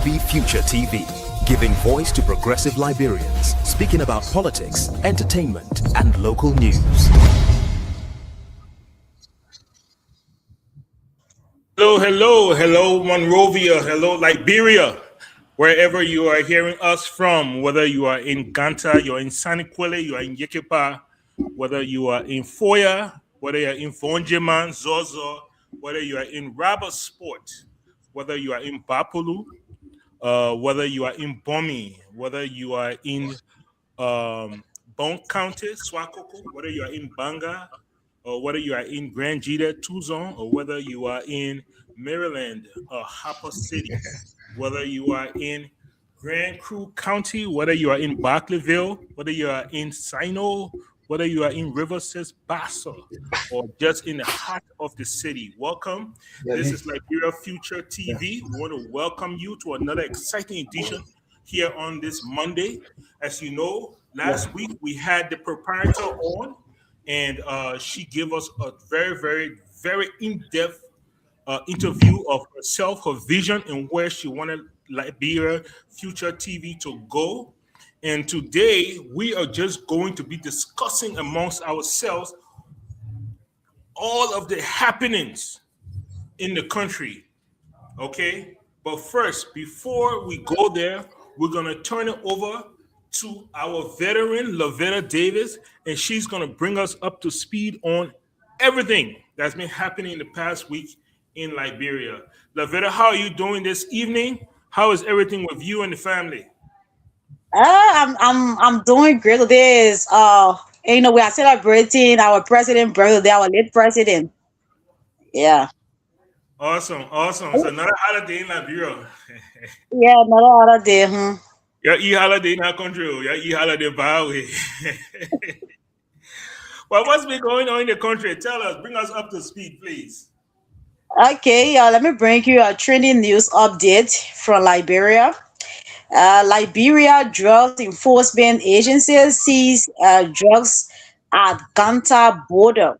Future TV, giving voice to progressive Liberians, speaking about politics, entertainment, and local news. Hello, hello, hello, Monrovia, hello, Liberia, wherever you are hearing us from, whether you are in Ganta, you're in Saniquele, you are in Yekepa, whether you are in Foya, whether you are in Vonjeman, Zozo, whether you are in Rabba Sport, whether you are in Bapulu, whether you are in Bomi, whether you are in Bon County, Swakoko, whether you are in Banga, or whether you are in Grand Jita, Tucson, or whether you are in Maryland or Harper City, whether you are in Grand Crew County, whether you are in Barclayville, whether you are in Sino, whether you are in Riverside, Bassa, or just in the heart of the city. Welcome. This is Liberia Future TV. We want to welcome you to another exciting edition here on this Monday. As you know, last week we had the proprietor on, and she gave us a very, very, very in-depth interview of herself, her vision, and where she wanted Liberia Future TV to go. And today we are just going to be discussing amongst ourselves all of the happenings in the country. Okay? But first, before we go there, we're going to turn it over to our veteran, Lavetta Davis, and she's going to bring us up to speed on everything that's been happening in the past week in Liberia. Lavetta, how are you doing this evening? How is everything with you and the family? I'm doing great today. We are celebrating our president birthday, our late president. Yeah. Awesome, awesome. So another holiday in Liberia. Yeah, another other day. Yeah, holiday in our country. Yeah, holiday Bahawi. Well, what's been going on in the country? Tell us, bring us up to speed, please. Okay, let me bring you a trending news update from Liberia. Liberia Drugs Enforcement Agency sees drugs at Ganta border.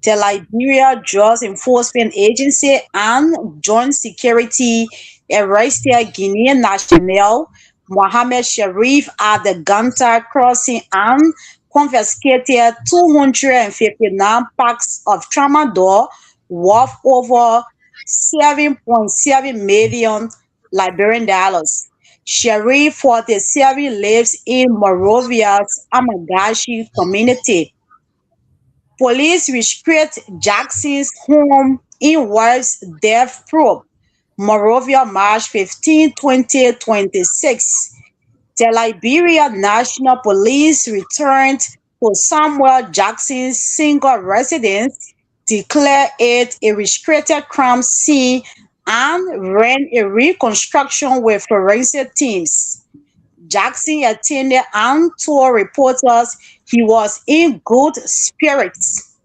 The Liberia Drugs Enforcement Agency and Joint Security arrested Guinean national Mohammed Sharif at the Ganta crossing and confiscated 259 packs of tramadol worth over 7.7 million Liberian dollars. Sharif, 47, lives in Monrovia's Amagashi community. Police restrict Jackson's home in wife's death probe. Monrovia, March 15, 2026. The Liberia National Police returned to Samuel Jackson's single residence, declared it a restricted crime scene, and ran a reconstruction with forensic teams. Jackson attended and told reporters he was in good spirits.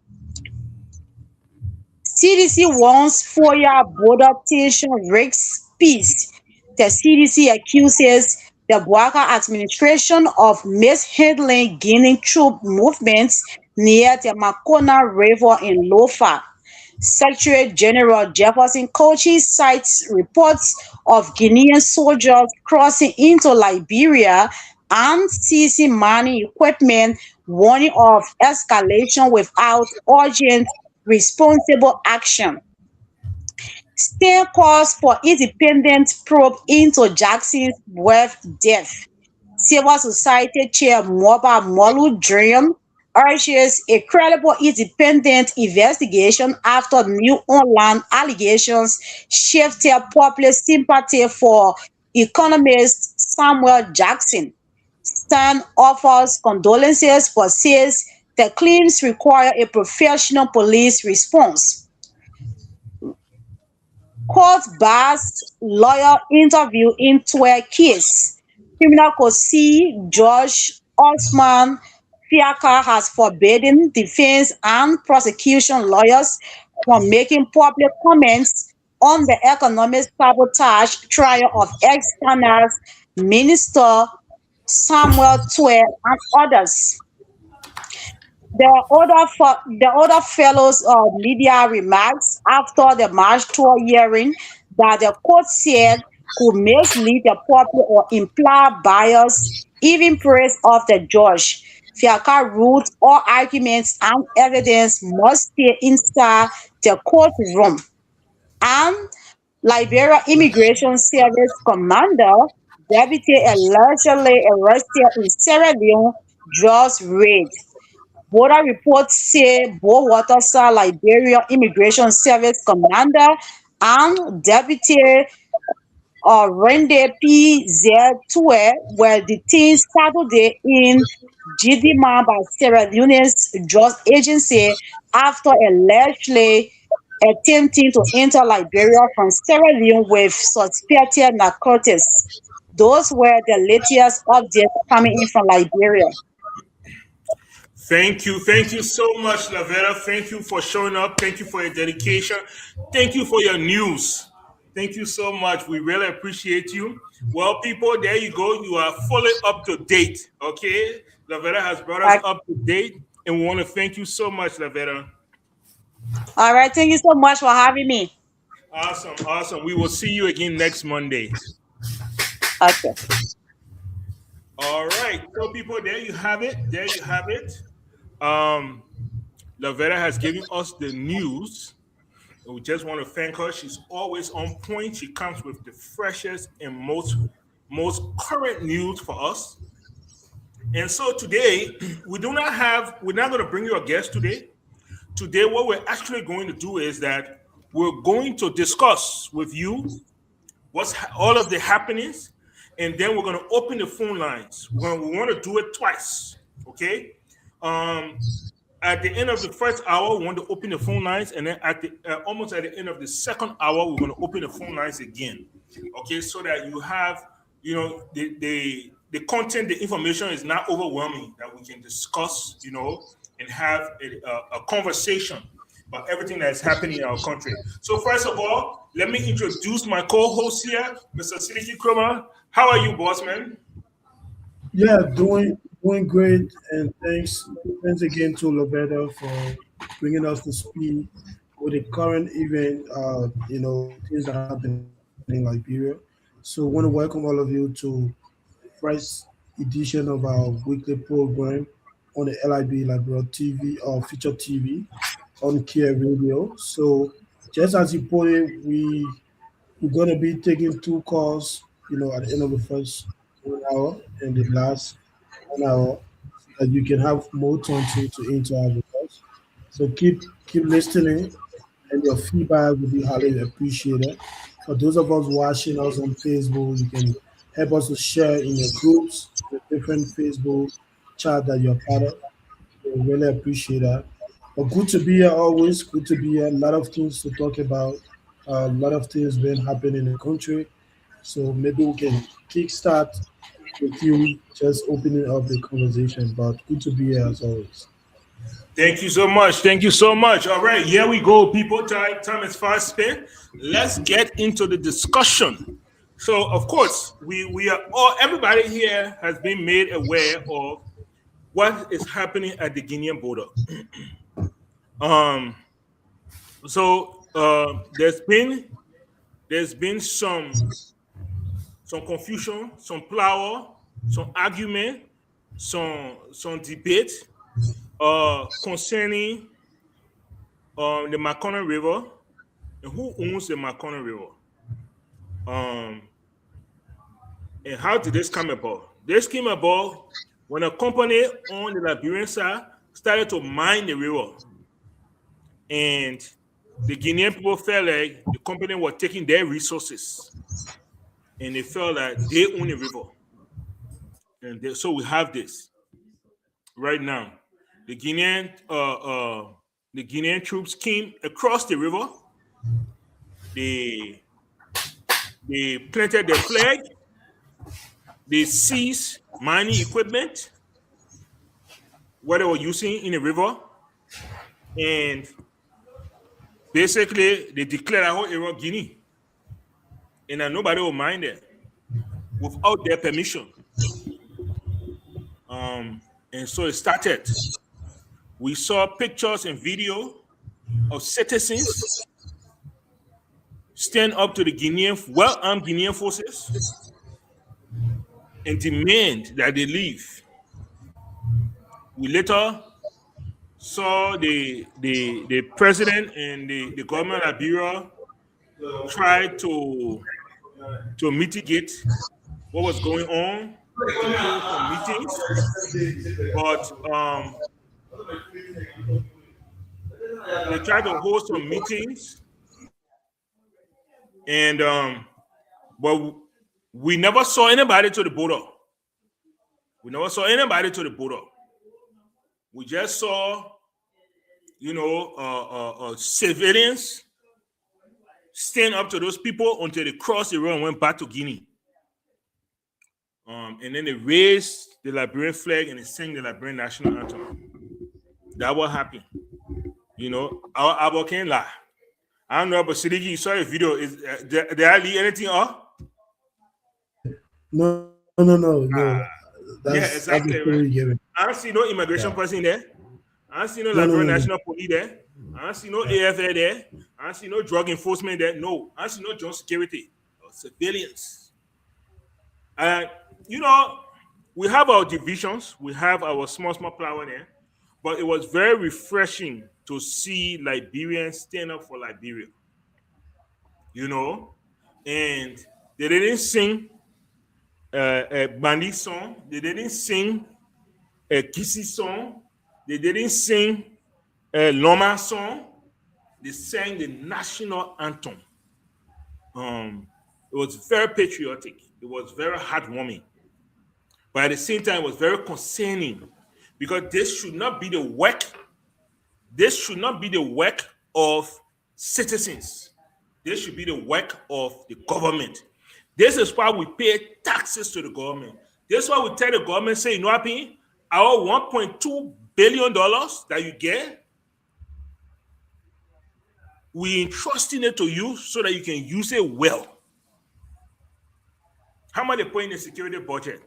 CDC warns FOIA border tension risks peace. The CDC accuses the Bouaka administration of mishandling Guinea troop movements near the Makona River in Lofa. Secretary General Jefferson Kochi cites reports of Guinean soldiers crossing into Liberia and seizing mining equipment, warning of escalation without urgent, responsible action. Stein calls for independent probe into Jackson's wife death. Civil Society Chair Moba Molu Dream urges a credible independent investigation after new online allegations shifted popular sympathy for economist Samuel Jackson. Stein offers condolences but says the claims require a professional police response. Court bars lawyer interview in 12 case. Criminal Court C. Judge Osman Fiaka has forbidden defense and prosecution lawyers from making public comments on the economic sabotage trial of ex-Finance Minister Samuel Twe and others. The other fellows media remarks after the March 12 hearing that the court said could mislead the public or imply bias, even praise of the judge. Fiaka ruled all arguments and evidence must stay inside the courtroom. And Liberia Immigration Service Commander, deputy allegedly arrested in Sierra Leone, just raid. Border reports say both Waterside Liberia Immigration Service Commander and Deputy Rende PZ2 were detained Saturday in Gidima by Sierra Leone's drug agency after allegedly attempting to enter Liberia from Sierra Leone with suspected narcotics. Those were the latest updates coming in from Liberia. Thank you so much, Lavera. Thank you for showing up. Thank you for your dedication. Thank you for your news. Thank you so much. We really appreciate you. Well, people, there you go. You are fully up to date. Okay, Lavera has brought us up to date, and we want to thank you so much, Lavera. All right, thank you so much for having me. Awesome, awesome. We will see you again next Monday. Okay. All right, so people, there you have it. There you have it. Lavera has given us the news. We just want to thank her. She's always on point. She comes with the freshest and most current news for us. And so today, we're not going to bring you a guest today. Today, what we're actually going to do is that we're going to discuss with you what's all of the happenings, and then we're going to open the phone lines. We want to do it twice, okay? At the end of the first hour, we want to open the phone lines, and then almost at the end of the second hour, we're going to open the phone lines again, okay? So that you have, the content, the information is not overwhelming, that we can discuss, and have a conversation about everything that is happening in our country. So first of all, let me introduce my co-host here, Mr. Sidiki Kroma. How are you, boss man? Yeah, doing great, and thanks again to Roberta for bringing us to speed with the current event. Things that happen in Liberia. So, I want to welcome all of you to first edition of our weekly program on the LIB Liberia TV or Future TV on Care Radio. So, just as you put it, we're going to be taking two calls, at the end of the first 1 hour and the last 1 hour, so that you can have more time to interact with us. So keep listening, and your feedback will be highly appreciated. For those of us watching us on Facebook, you can help us to share in your groups, the different Facebook chat that you're part of. We really appreciate that. But good to be here always. Good to be here. A lot of things to talk about. A lot of things been happening in the country. So maybe we can kickstart with you just opening up the conversation. But good to be here as always. Thank you so much. Thank you so much. All right, here we go, people. Time is fast spent. Let's get into the discussion. So, of course, we are all, everybody here has been made aware of what is happening at the Guinean border. There's been some confusion, some plow, some argument, some debate concerning the Maconnell River and who owns the Maconnell River. And how did this come about? This came about when a company on the Liberian side started to mine the river. And the Guinean people felt like the company was taking their resources. And they felt that they own the river. And so we have this right now. The Guinean troops came across the river. They planted their flag. They seized mining equipment, what they were using in the river, and basically they declared that whole area Guinea, and that nobody will mine there without their permission. And so it started. We saw pictures and video of citizens stand up to the well-armed Guinean forces and demand that they leave. We later saw the president and the government of Liberia try to mitigate what was going on and to hold some meetings, but they tried to hold some meetings, and but we never saw anybody to the border. We never saw anybody to the border. We just saw, civilians stand up to those people until they crossed the road and went back to Guinea. And then they raised the Liberian flag and they sang the Liberian national anthem. That what happened. Our Abo can't lie. I don't know, but Sidiki, you saw the video. Did I leave anything off? No. Yeah, That's exactly, the story right? you're giving. I don't see no immigration Yeah. person there. I don't see no No, no, Liberian no, no. National Police there. I don't see no AFA there. I don't see no drug enforcement there. No. I don't see no joint security or civilians. And, we have our divisions. We have our small power there. But it was very refreshing to see Liberians stand up for Liberia. And they didn't sing a Bandi song. They didn't sing a Kisi song. They didn't sing a Loma song. They sang the national anthem. It was very patriotic. It was very heartwarming. But at the same time, it was very concerning because this should not be the work. This should not be the work of citizens. This should be the work of the government. This is why we pay taxes to the government. This is why we tell the government, say, what, our $1.2 billion that you get, we entrusting it to you so that you can use it well. How much they put in the security budget?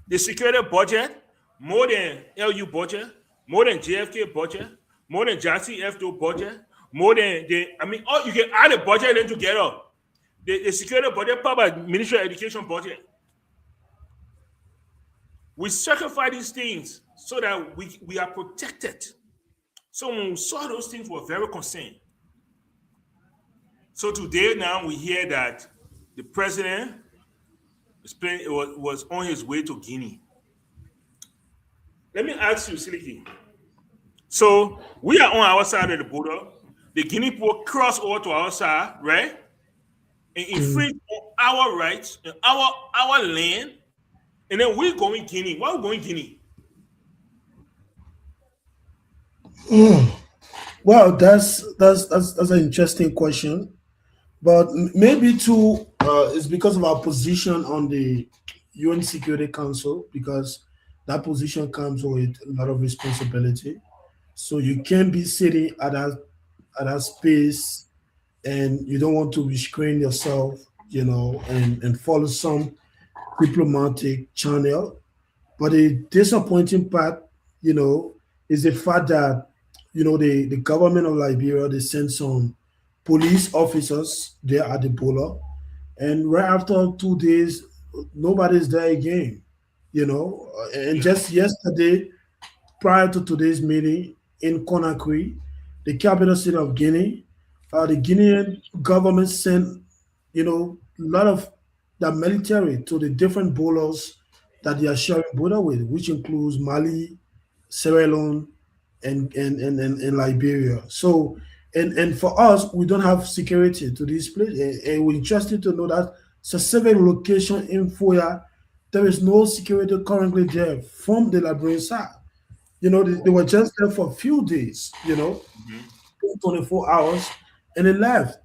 The security budget, more than LU budget, more than JFK budget, more than Jassy F2 budget, more than you can add a budget then together. The security budget part by Ministry of Education budget. We sacrifice these things so that we are protected. So when we saw those things, we were very concerned. So today now we hear that the president was on his way to Guinea. Let me ask you, Siliki. So we are on our side of the border. The Guinea people cross over to our side, right? And infringe on our rights and our land. And then we're going Guinea. Why are we going Guinea? Well, that's an interesting question, but maybe too it's because of our position on the UN Security Council, because that position comes with a lot of responsibility. So you can't be sitting at that space and you don't want to restrain yourself, and follow some diplomatic channel. But the disappointing part, is the fact that, the government of Liberia, they sent some police officers there at the border. And right after 2 days, nobody's there again, And Yeah. just yesterday, prior to today's meeting in Conakry, the capital city of Guinea, the Guinean government sent, a lot of the military to the different borders that they are sharing border with, which includes Mali, Sierra Leone, and Liberia. So, and for us, we don't have security to this place, and we're interested to know that specific location in Foya, there is no security currently there from the Liberian side. They were just there for a few days, Mhm. 24 hours, and they left.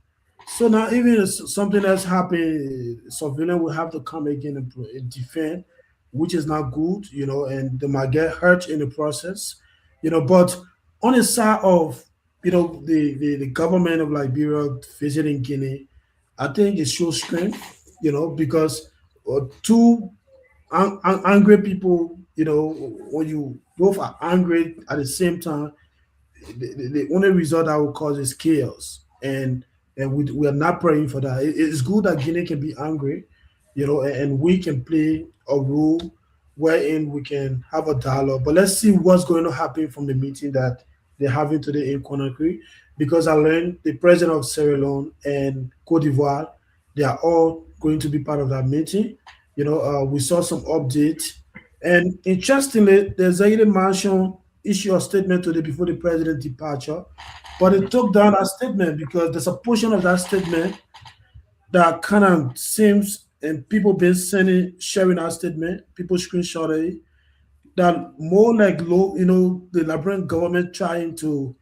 So now, even if something else happened, civilian will have to come again and defend, which is not good, and they might get hurt in the process, But on the side of, the government of Liberia visiting Guinea, I think it shows strength, because two angry people, when you both are angry at the same time, the only result that will cause is chaos, and we are not praying for that. It's good that Guinea can be angry, and we can play a role wherein we can have a dialogue. But let's see what's going to happen from the meeting that they're having today in Conakry, because I learned the president of Sierra Leone and Cote d'Ivoire, they are all going to be part of that meeting. We saw some updates, and interestingly, the executive mansion issued a statement today before the president's departure, but it took down that statement because there's a portion of that statement that kind of seems, and people been sending, sharing our statement, people screenshot it, that more like low, the Liberian government trying to,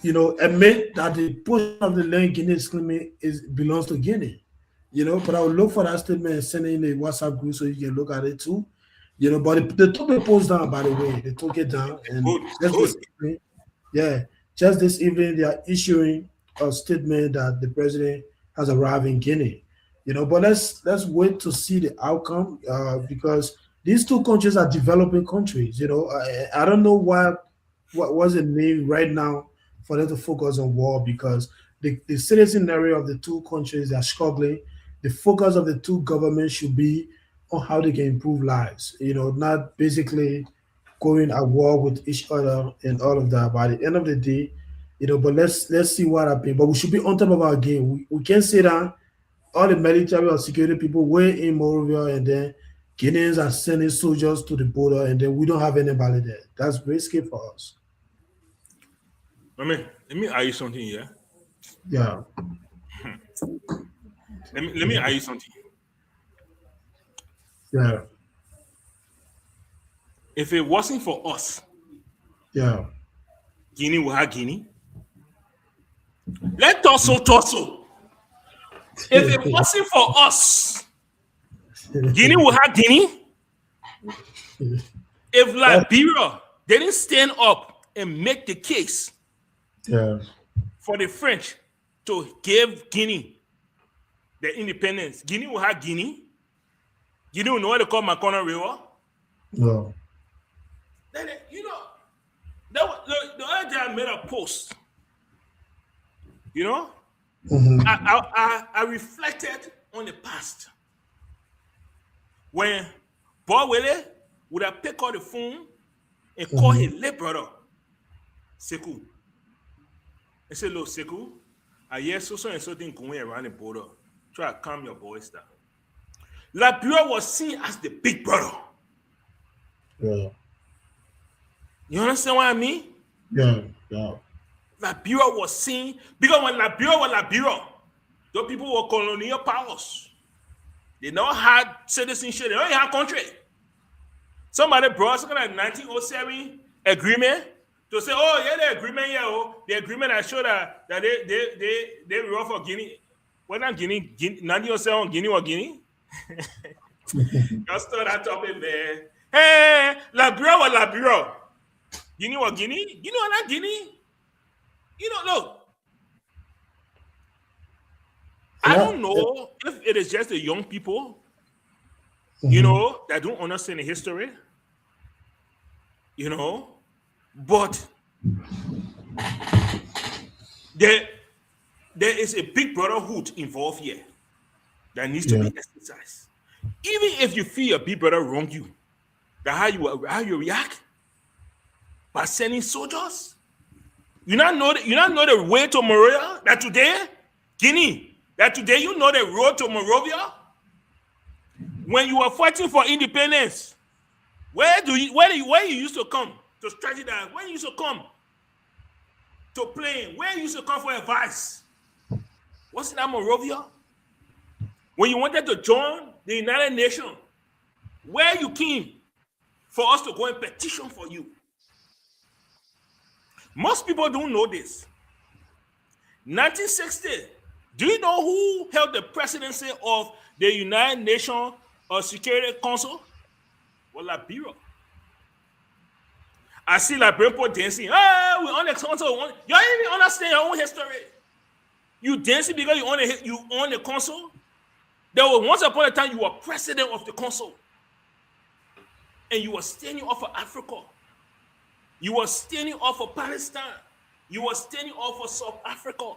admit that the portion of the land Guinea is claiming belongs to Guinea. But I will look for that statement and send it in the WhatsApp group so you can look at it too. But they took the post down, by the way. They took it down, and Good, just good. this evening, yeah, just this evening they are issuing a statement that the president has arrived in Guinea. But let's wait to see the outcome, because these two countries are developing countries. I don't know what was the name right now for them to focus on war, because the citizen area of the two countries are struggling. The focus of the two governments should be on how they can improve lives, not basically going at war with each other and all of that. By the end of the day, but let's see what happens. But we should be on top of our game. We can't sit down, all the military or security people were in Morovia, and then Guineans are sending soldiers to the border, and then we don't have anybody there. That's risky for us. Let me ask you something here. Yeah, Let me ask you something. yeah, If it wasn't for us, yeah. Guinea will have Guinea. Let Torso. If it wasn't for us, Guinea will have Guinea. If Liberia didn't stand up and make the case Yeah, for the French to give Guinea the independence, Guinea will have Guinea. Guinea will know what they call Macona River. no, Then, the other day I made a post. I reflected on the past when Bob Willie would have picked up the phone and called his late brother, Sekou. And said, "Look, Sekou, I hear so and so thing going around the border. Try to calm your boys down." Liberia was seen as the big brother. yeah, You understand what I mean? yeah, yeah, Liberia was seen because when Liberia was Liberia, those people were colonial powers. They never had citizenship. They only had country. Somebody brought some kind of 1907 agreement to say, "Oh yeah, the agreement here, the agreement that showed that they were for Guinea." Well, not Guinea, 1907 Guinea or Guinea. Just start that topic, man. Hey, Liberia or Liberia, Guinea or Guinea, Guinea or not Guinea. Look, I don't know if it is just the young people, that don't understand the history, but there is a big brotherhood involved here that needs to be exercised. Even if you feel your big brother wrong you, that how you react by sending soldiers. You not know the way to Monrovia that today, Guinea, that today you know the road to Monrovia. When you were fighting for independence, where you used to come to strategize? Where you used to come to play? Where you used to come for advice? Wasn't that Monrovia? When you wanted to join the United Nations, where you came for us to go and petition for you. Most people don't know this. 1960, do you know who held the presidency of the United Nations Security Council? Well, Liberia. I see Liberian people dancing. Oh, we're on the council. You don't even understand your own history. You dancing because you own the council? There was once upon a time you were president of the council. And you were standing up for Africa. You were standing up for Palestine. You were standing up for South Africa.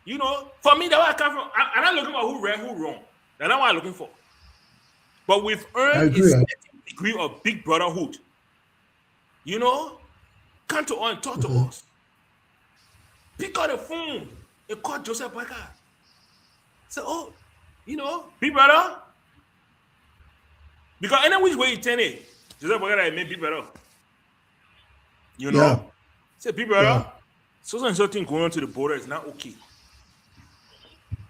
You know, for me, that where I come from. I'm not looking for who right, who wrong. That's not what I'm looking for. But we've I earned a agree. certain degree of big brotherhood. You know, come to us and talk to Mhm. us. Pick up the phone and call Joseph Baker. Say, oh, you know, big brother. Because any which way you turn it, Joseph Baker I made big brother. You Yeah, know? Say, big yeah. brother, so and so thing going on to the border is not okay.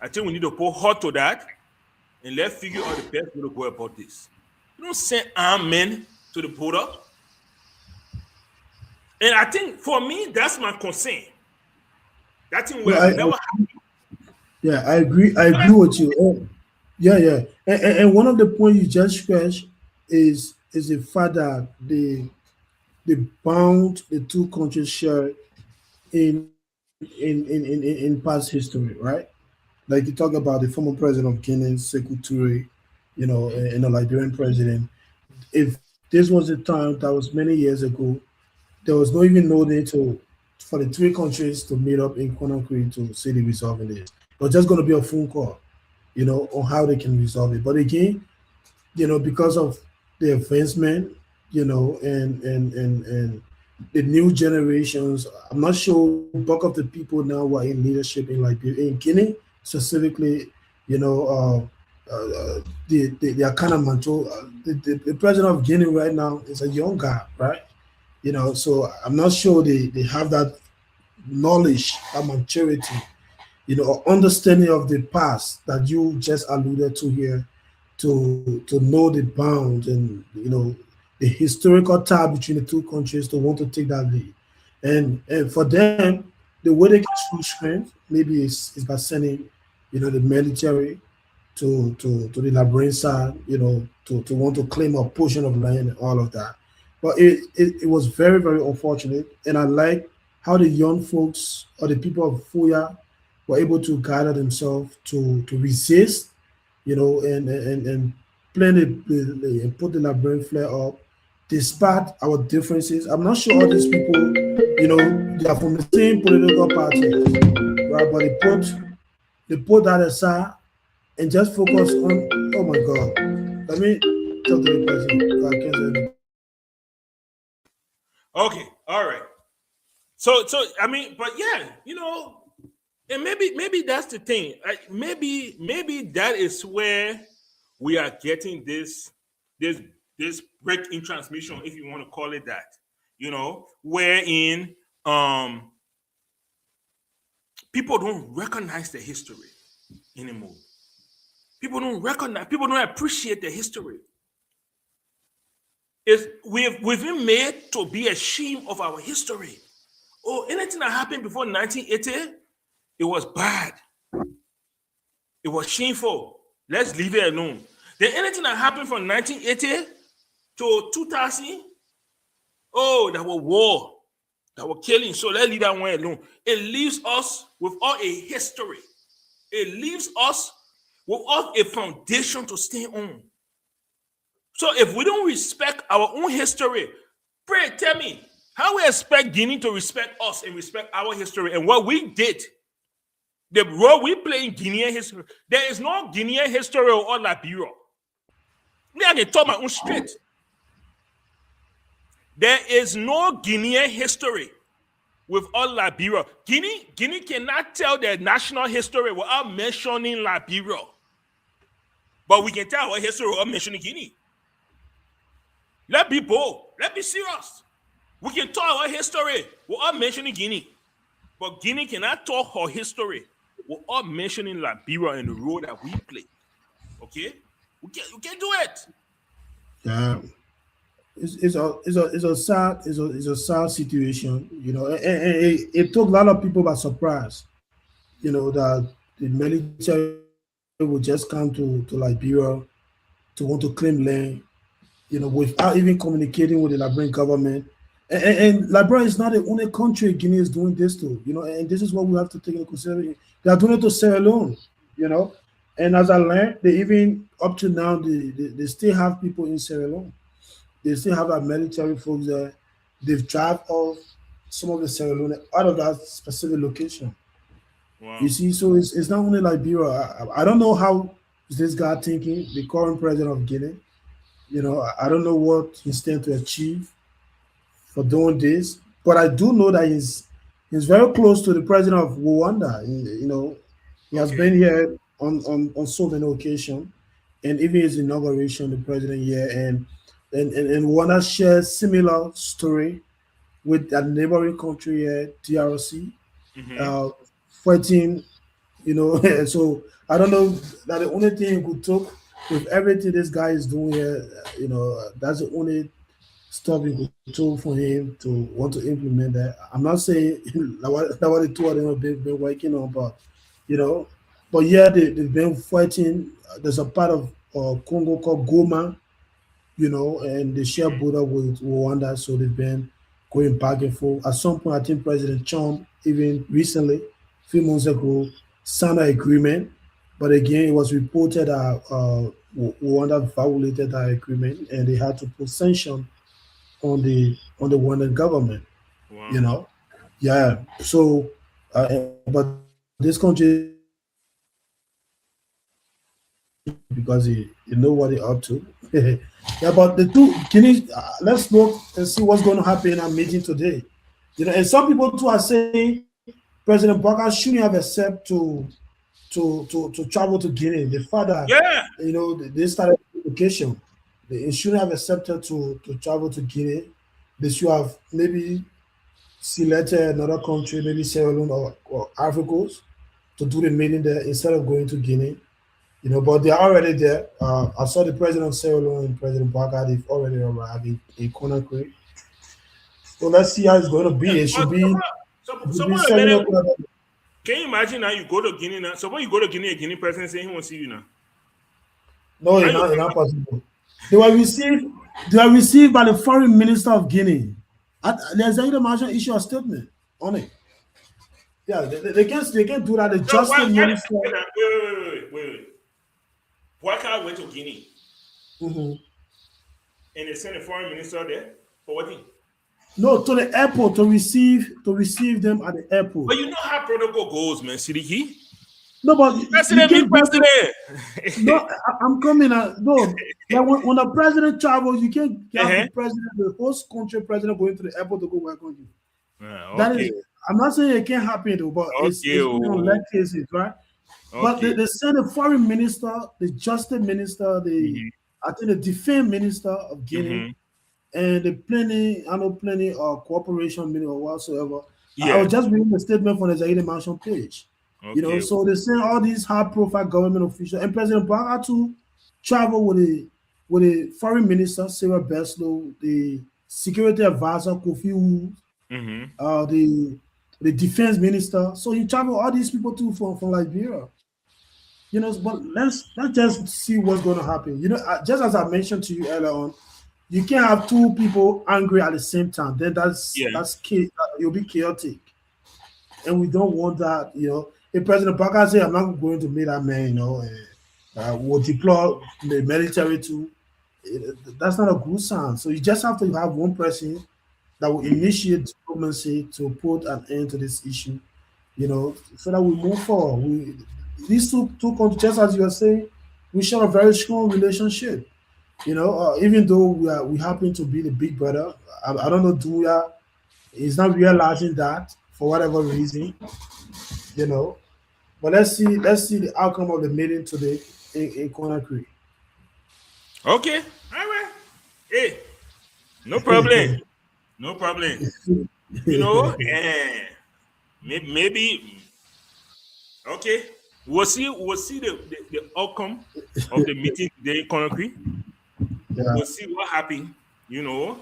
I think we need to put hot to that and let's figure out the best way to go about this. You don't send armed men to the border. And I think for me, that's my concern. That thing No, will never yeah, I agree. I agree happen. with you. Yeah, yeah. And one of the points you just scratched is the fact that they bound the two countries share in past history, right? Like you talk about the former president of Guinea, Sekou Toure, and the Liberian president. If this was a time that was many years ago, there was no even no need for the three countries to meet up in Conakry to see the resolving this. It was just going to be a phone call, on how they can resolve it. But again, because of the advancement, and the new generations, I'm not sure bulk of the people now who are in leadership in Liberia, in Guinea specifically, you know, they are kind of mature. The president of Guinea right now is a young guy, right? So I'm not sure they have that knowledge, that maturity, or understanding of the past that you just alluded to here, to know the bounds and the historical tie between the two countries to want to take that lead. And for them, the way they can show strength maybe is by sending, the military to the Liberian side, to want to claim a portion of land and all of that. But it was very, very unfortunate. And I like how the young folks or the people of Fuya were able to gather themselves to resist, and plan and put the Liberian flag up despite our differences. I'm not sure all these people, they are from the same political party, right? But they put that aside and just focus on. Oh my God, let me talk to the person. I can't say anything. Okay, all right. So I mean, but yeah, and maybe that's the thing. Maybe that is where we are getting this this break in transmission, if you want to call it that. Wherein people don't recognize the history anymore. People don't appreciate the history. We've been made to be ashamed of our history. Oh, anything that happened before 1980, it was bad. It was shameful. Let's leave it alone. Then anything that happened from 1980 to 2000, oh, that was war, that was killing. So let's leave that one alone. It leaves us without a history. It leaves us without a foundation to stand on. So if we don't respect our own history, pray, tell me, how we expect Guinea to respect us and respect our history and what we did? The role we play in Guinean history. There is no Guinean history or Liberia. Me, I can talk my own straight. There is no Guinean history with all Liberia. Guinea cannot tell their national history without mentioning Liberia. But we can tell our history without mentioning Guinea. Let's be bold. Let's be serious. We can talk our history without mentioning Guinea. But Guinea cannot talk her history without mentioning Liberia and the role that we play. Okay? We can do it. Yeah, it's a sad situation, and it took a lot of people by surprise, that the military would just come to Liberia to want to claim land, without even communicating with the Liberian government. And Liberia is not the only country Guinea is doing this to, and this is what we have to take into consideration. They are doing it to Sierra Leone, you know. And as I learned, they even up to now they still have people in Sierra Leone. They still have our military folks there. They've drive off. some of the Sierra Leone out of that specific location. Wow. You see, so it's not only Liberia. I don't know how is this guy thinking, the current president of Guinea. I don't know what he stand to achieve for doing this, but I do know that he's very close to the president of Rwanda. He has Okay. been here on so many occasions, and even his inauguration, the president here, and Rwanda shares similar story with a neighboring country here, DRC, Mm-hmm. uh, fighting. So I don't know that the only thing you could talk with everything this guy is doing here, that's the only stuff you could talk for him to want to implement that. I'm not saying that what the two of them have been working on, but you know, but yeah, they've been fighting. There's a part of Congo called Goma, and they share border with Rwanda, so they've been going back and forth. At some point, I think President Trump, even recently, a few months ago, signed an agreement, but again, it was reported that Rwanda violated that agreement, and they had to put sanction on the Rwandan government. You Wow. know, yeah. So, but this country is not going to be able to do anything because he know what he up to. Yeah, but the two Guinea, let's look and see what's going to happen in our meeting today. And some people too are saying President Baka shouldn't have accepted to travel to Guinea. The father, Yeah. they started education. They shouldn't have accepted to travel to Guinea. They should have maybe selected another country, maybe Sierra Leone or Ivory Coast, to do the meeting there instead of going to Guinea. But they're already there. I saw the president of Sierra Leone and President Baka. They've already arrived in Conakry. So let's see how it's going to Yeah. be. It But should be it should be suppose a 7 minute. o'clock. Can you imagine now you go to Guinea now? Suppose you go to Guinea, a Guinea president saying he won't see you now. No, How it's you not possible. They were received. They were received by the foreign minister of Guinea. The executive marshal issue a statement on it. Yeah, they can't do that. The so justice minister. wait. Waka went to Guinea Mhm. and they sent a foreign minister there for what thing? No, to the airport to receive them at the airport. But you know how protocol goes, man, Sidiki. No, but you President meet can't just. No, president. I'm coming out. No, like when the president travels, you can't have Uh-huh. the president, the host country president, going to the airport to go welcome you. That Okay. is, I'm not saying it can't happen though, but it's Okay. it's only on Oh, rare cases, right? But they, okay. they send the foreign minister, the justice minister, Mm-hmm. I think the defense minister of Guinea, Mm-hmm. and the plenty cooperation meeting or whatsoever. I Yeah. was just reading the statement from the Zaire Mansion page. Okay. So they send all these high-profile government officials, and President Biden had to travel with a foreign minister, Sarah Beslow, the security advisor Kofi Wu, Mm-hmm. the defense minister. So he traveled all these people too from Liberia. But let's just see what's going to happen. Just as I mentioned to you earlier on, you can't have two people angry at the same time. Then Yeah. you'll be chaotic, and we don't want that. If President Baka say, "I'm not going to meet that man," will deploy the military to. That's not a good sign. So you just have to have one person that will initiate diplomacy to put an end to this issue. So that we move forward. These two countries, just as you were saying, we share a very strong relationship. Even though we happen to be the big brother, I don't know, Duya is not realizing that for whatever reason. you know. But let's see the outcome of the meeting today in Conakry. Okay. All right. Hey, no problem. No problem. Maybe okay. We'll see the outcome of the meeting today in Conakry. Yeah. We'll see what happened, you know.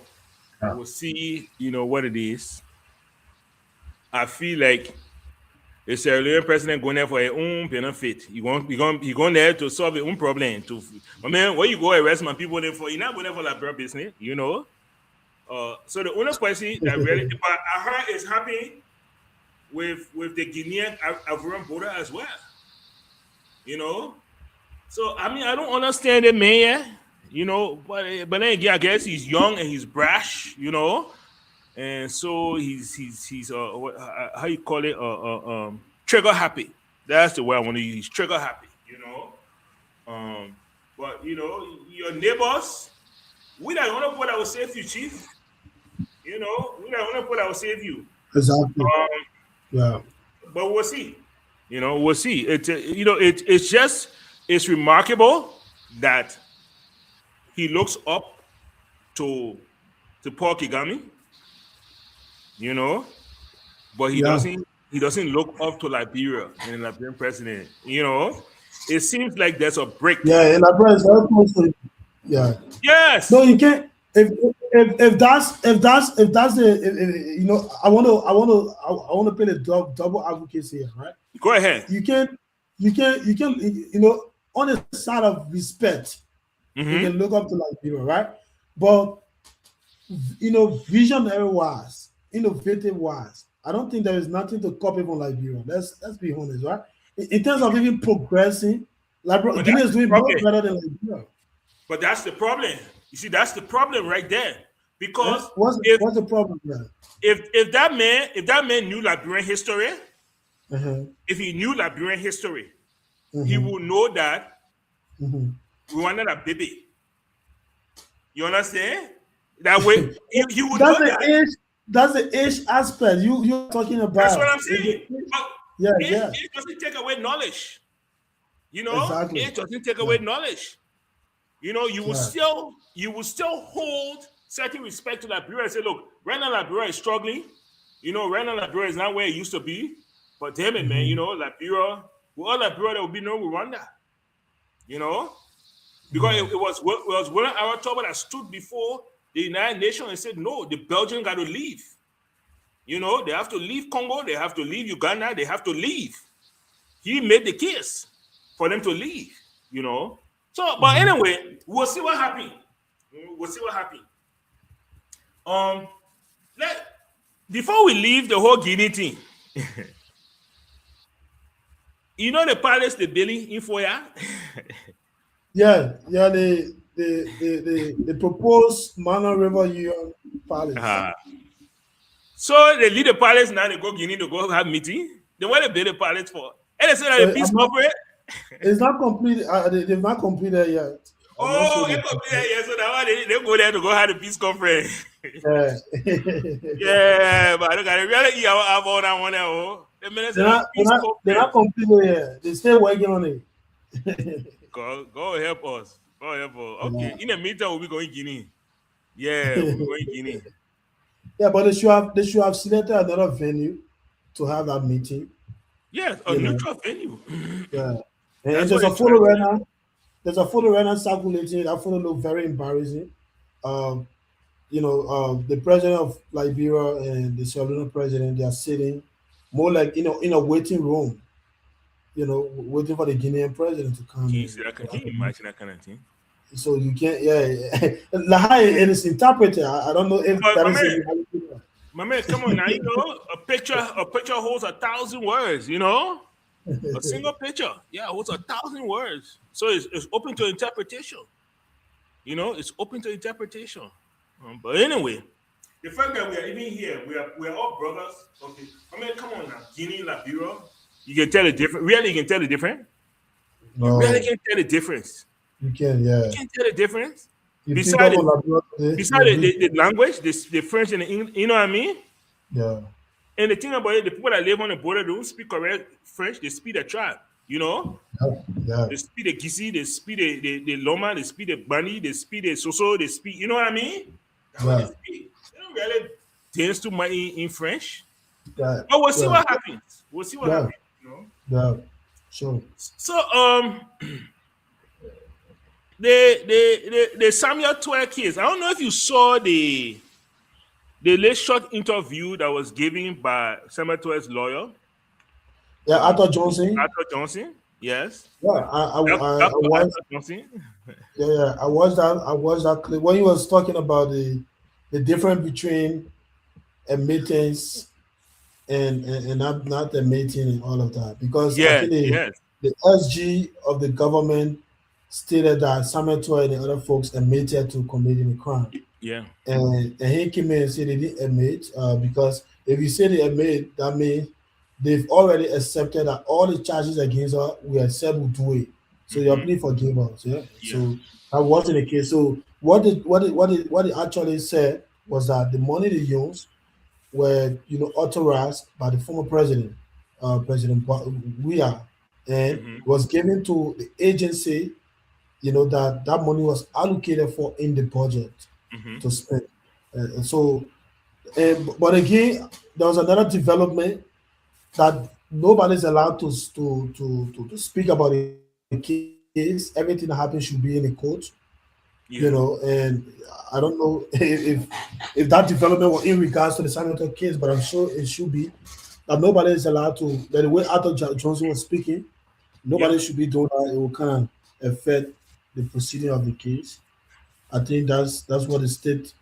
Yeah. We'll see, what it is. I feel like the Sierra Leone president going there for his own benefit. He going there to solve his own problem. Where you go arrest my people there for, you're not going there for that like business, So the only person that really, but I heard is happening with the Guinean Ivorian border as well. So I don't understand the man, but then again, I guess he's young and he's brash, and so he's how you call it trigger happy. That's the word I want to use. Trigger happy, you know. But you know, your neighbors, we the only people that will save you, chief. You know, we the only people that will save you. Exactly. Yeah. But we'll see. You know, we'll see. It's remarkable that he looks up to Paul Kagame, you know, but Yeah. he doesn't look up to Liberia and the Liberian president. You know, it seems like there's a break. Yeah. And Liberia is very close to. Yeah. Yes. No, you can't. If that's the you know, I want to play the double advocacy here, right? Go ahead. You can you know, on the side of respect, you can look up to Liberia, right? But you know, visionary wise, innovative wise, I don't think there is nothing to copy from Liberia. Let's be honest, right? In terms of even progressing, Liberia Guinea is doing much better than Liberia. But that's the problem. You see, that's the problem right there. Because what's the problem there? If that man knew Liberian history, Uh-huh. if he knew Liberian history, he Mhm. would know that Mhm. we wanted a baby. You understand? That way, he would That's know the that. age. That's the age aspect you're talking about. That's what I'm saying. But Yeah, age, yeah. age doesn't take away knowledge. You know, Exactly. age doesn't take away knowledge. You know, you will still hold certain respect to Liberia and say, look, right now Liberia is struggling. You know, right now Liberia is not where it used to be. But damn it, man, you know, Liberia, with all Liberia, there will be no Rwanda. You know? Because it was William Aratoba that stood before the United Nations and said, no, the Belgians got to leave. You know, they have to leave Congo, they have to leave Uganda, they have to leave. He made the case for them to leave, you know. So, but anyway, we'll see what happens. We'll see what happens. Before we leave the whole Guinea thing, you know the palace, the building in Foya? Yeah. The proposed Mana River Union Palace. So they leave the palace now, they go Guinea to go have meeting. Then what they build the palace for? And they say that the peace conference. It's not complete. They've not completed yet. It's completed yet. So now they go there to go have the peace conference. Yeah. Yeah, but I don't got to really eat all that one there. They're not completed yet. They're still working on it. Go help us. Go help us. Okay. In the meantime, we'll be going Guinea. Yeah, we'll be going Guinea. Yeah, but they should have selected another venue to have that meeting. Yes, a neutral venue. Yeah. And there's a photo right now. There's a photo right now circulating. That photo look very embarrassing. You know, the president of Liberia and the Sierra Leone president, they are sitting more like, you know, in a waiting room, you know, waiting for the Guinean president to come. Can you imagine that kind of thing? So you can't, and it's interpreted. I don't know if that is my man, come on now, you know, a picture holds 1,000 words, you know? A single picture, holds 1,000 words. So it's open to interpretation. You know, it's open to interpretation. But anyway, the fact that we are even here, we are all brothers. Okay, I mean, come on now, Guinea, Liberia, you can tell the difference. Really, you can tell the difference. No. You really can tell the difference. You can, yeah. You can tell the difference. You Besides the language, the French and the English, you know what I mean? Yeah. And the thing about it, the people that live on the border don't speak correct French. They speak the tribe, you know? Yeah. They speak the Gisi, they speak the Loma, they speak the Bani, they speak the Soso, they speak, you know what I mean? That's what they speak. They don't really dance too much in French. Yeah. But we'll see what happens. We'll see what happens, you know? Yeah. Sure. So, the Samuel Twer case, I don't know if you saw the late short interview that was given by Samuel Twer's lawyer. Yeah, Arthur Johnson. Arthur Johnson, yes. Yeah, I watched. Johnson. Yeah, I watched that. I watched that clip when he was talking about the difference between a meetings and not a meeting and all of that, because I think the SG of the government stated that Samuel Twer and the other folks admitted to committing a crime. Yeah. and he came in and said they didn't admit, because if you say they admit, that means they've already accepted that all the charges against her we accept will do it. So you're Mm-hmm. pleading for us, yeah. Yeah. So that wasn't the case. So what they actually said was that the money they used were authorized by the former president, Weah, and Mm-hmm. was given to the agency. That money was allocated for in the budget Mm-hmm. to spend. And so, but again, there was another development that nobody's allowed to speak about the case. Everything that happens should be in the court, Yeah. and I don't know if that development was in regards to the Hamilton case, but I'm sure it should be that nobody is allowed to. That the way Arthur Johnson was speaking, Yeah. nobody should be doing that. It will kind of affect the proceeding of the case. I think that's what the state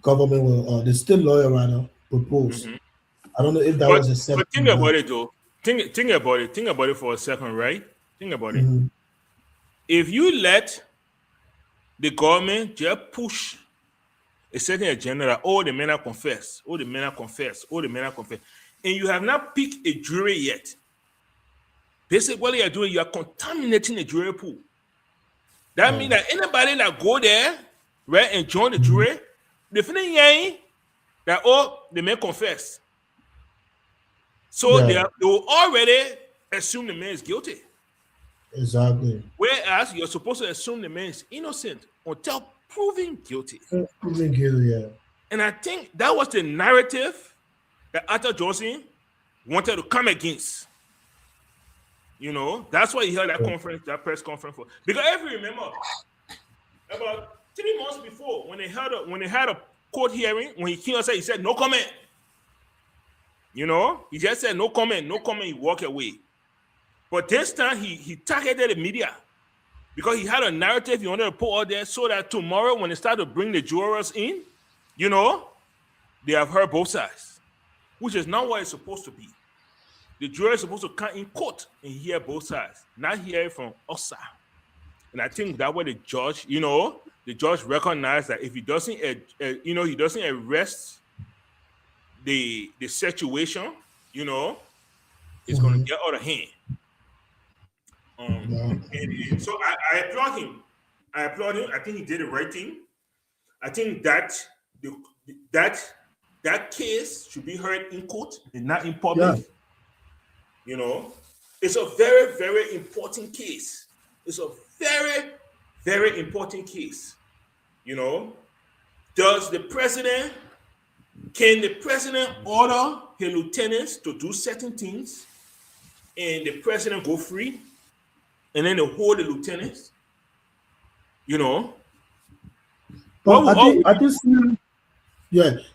government will, the state lawyer rather proposed. Mm-hmm. I don't know if that But was accepted but or think not. about it though. Think about it. Think about it for a second, right? Think about it. Mhm. If you let the government just push a certain agenda that all the men are confess, all the men are confess, all the men are confess, and you have not picked a jury yet, basically what you are doing, you are contaminating the jury pool. That means Yeah. that anybody that go there, right, and join the jury, they feel yang that the men confess. So Yeah, they will already assume the man is guilty. exactly. Whereas you're supposed to assume the man is innocent until proven guilty. Even guilty, yeah. And I think that was the narrative that Arthur Johnson wanted to come against. That's why he held that Yeah. conference, that press conference for. Because if you remember, about 3 months before, when they had a court hearing, when he came outside, he said no comment. He just said no comment, no comment. He walked away. But this time he targeted the media because he had a narrative he wanted to put out there so that tomorrow when they start to bring the jurors in, they have heard both sides, which is not what it's supposed to be. The jury is supposed to come in court and hear both sides, not hear it from us. And I think that way the judge recognized that if he doesn't, he doesn't arrest the situation, it's going to Mhm. get out of hand. Yeah. So I applaud him. I think he did the right thing. I think that that that case should be heard in court and not in Yeah. public. It's a very, very important case. It's a very, very important case. Does the president can the president order his lieutenants to do certain things and the president go free and then they hold the lieutenants? What But will always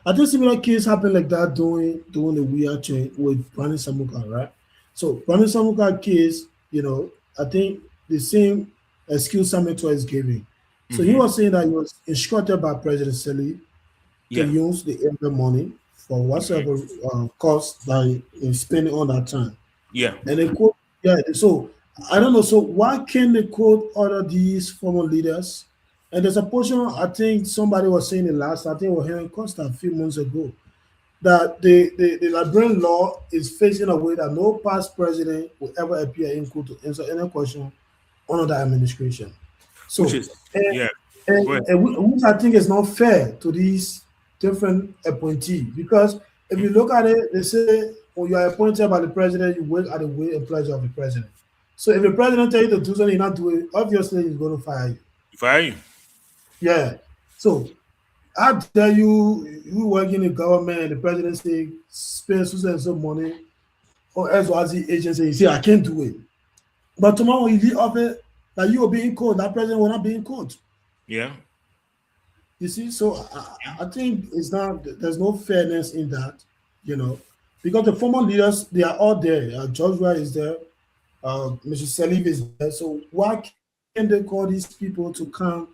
I think similar case happened like that during the weird change with Brandon Samuka, right? So Brandon Samuka case, I think the same excuse Samuel is giving. So he Mhm. was saying that he was instructed by President Seli to Yeah. use the extra money for Mhm. whatever cost that he is spending on that time. Yeah. And the court, yeah, so I don't know. So why can the court order these former leaders? And there's a portion, I think somebody was saying it last, I think it was Henry Costa a few months ago, that the Liberian law is facing a way that no past president will ever appear in court to answer any question under the administration. Which So, is and, yeah. Go ahead. which I think is not fair to these different appointees, because if you look at it, they say when you are appointed by the president, you work at the will and pleasure of the president. So if the president tell you to do something, you're not doing it, obviously he's going to fire you. Fire you. Yeah. So I tell you work in the government, the president say spend so and so money or else as the agency, you say I can't do it. But tomorrow when you leave office, that you will be in court, that president will not be in court. Yeah. You see, so I think it's not there's no fairness in that, because the former leaders they are all there. George Wright is there, Mr. Salif is there. So why can't they call these people to come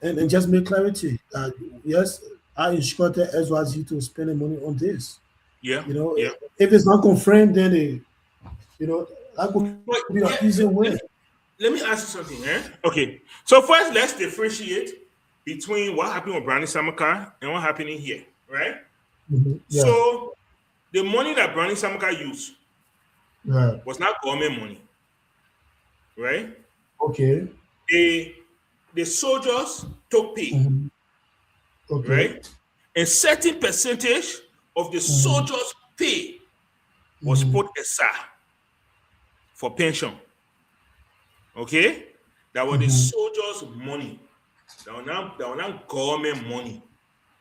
and just make clarity that yes, I instructed SYZ to spend the money on this. Yeah. You know, Yeah. if it's not confirmed, then that could be But an easy yeah, way. let me ask you something, eh? Okay. So first let's differentiate between what happened with Brownie Samaka and what happened in here, right? Yeah. So the money that Brownie Samaka used Yeah. was not government money, right? Okay. The soldiers took pay, Okay. right? A certain percentage of the soldiers' pay was put aside for pension. Okay? That was the soldiers' money. That was not government money.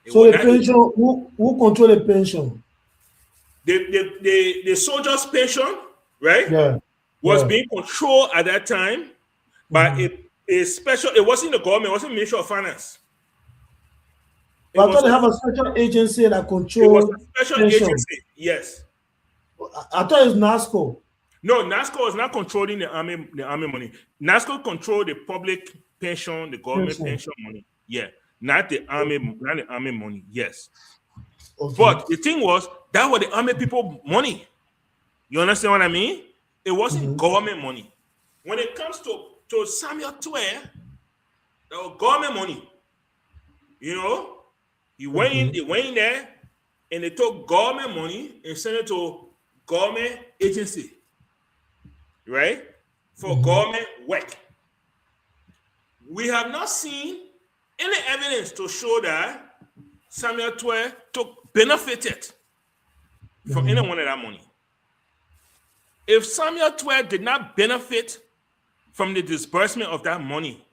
It So was the not pension, who control the pension? the soldiers' pension, right? Yeah. Was Yeah. being controlled at that time by a special, it wasn't the government, it wasn't Ministry of Finance. It But I was thought they a, have a special agency that it was control a special pension. agency, yes. I thought it's NASCO. No, NASCO is not controlling the army money. NASCO control the public pension, the government pension money. Yeah, not the army money. Yes, Okay. but the thing was that was the army people money. You understand what I mean? It wasn't government money. When it comes to Samuel Twe, that was government money. You know, he went in there, and they took government money and sent it to government agency. Right? For government work. We have not seen any evidence to show that Samuel Twe benefited from any one of that money. If Samuel Twe did not benefit from the disbursement of that money,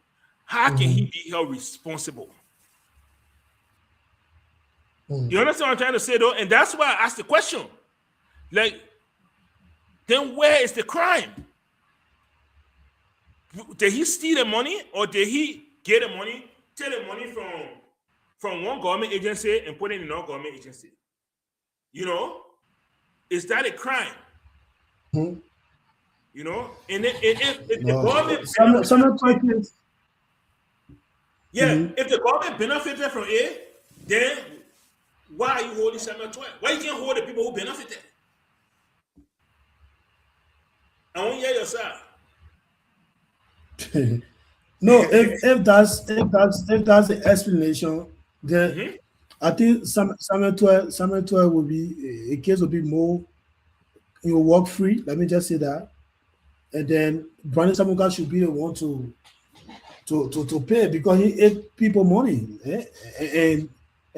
how can he be held responsible? You understand what I'm trying to say, though? And that's why I asked the question. Like, then where is the crime? Did he steal the money, or did he get the money, take the money from one government agency and put it in another government agency? You know, is that a crime? You know, and if the government if the government benefited from it, then why are you holding Samuel Twe? Why you can't hold the people who benefited? I want to hear your side. No, if that's the explanation, then I think Samuel 12 will be a case will be more work free. Let me just say that, and then Brandon Samuka should be the one to pay because he ate people money, and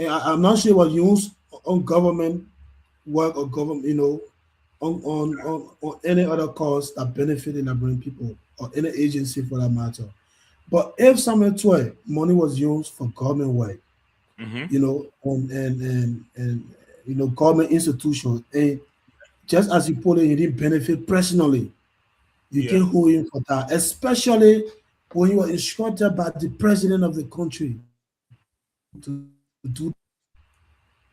I'm not sure what used on government work or government, on any other cause that benefit in Liberian people or any agency for that matter. But if Samuel Twe money was used for government work, and government institutions, and just as you put it, he didn't benefit personally, you can hold him for that, especially when you are instructed by the president of the country to do.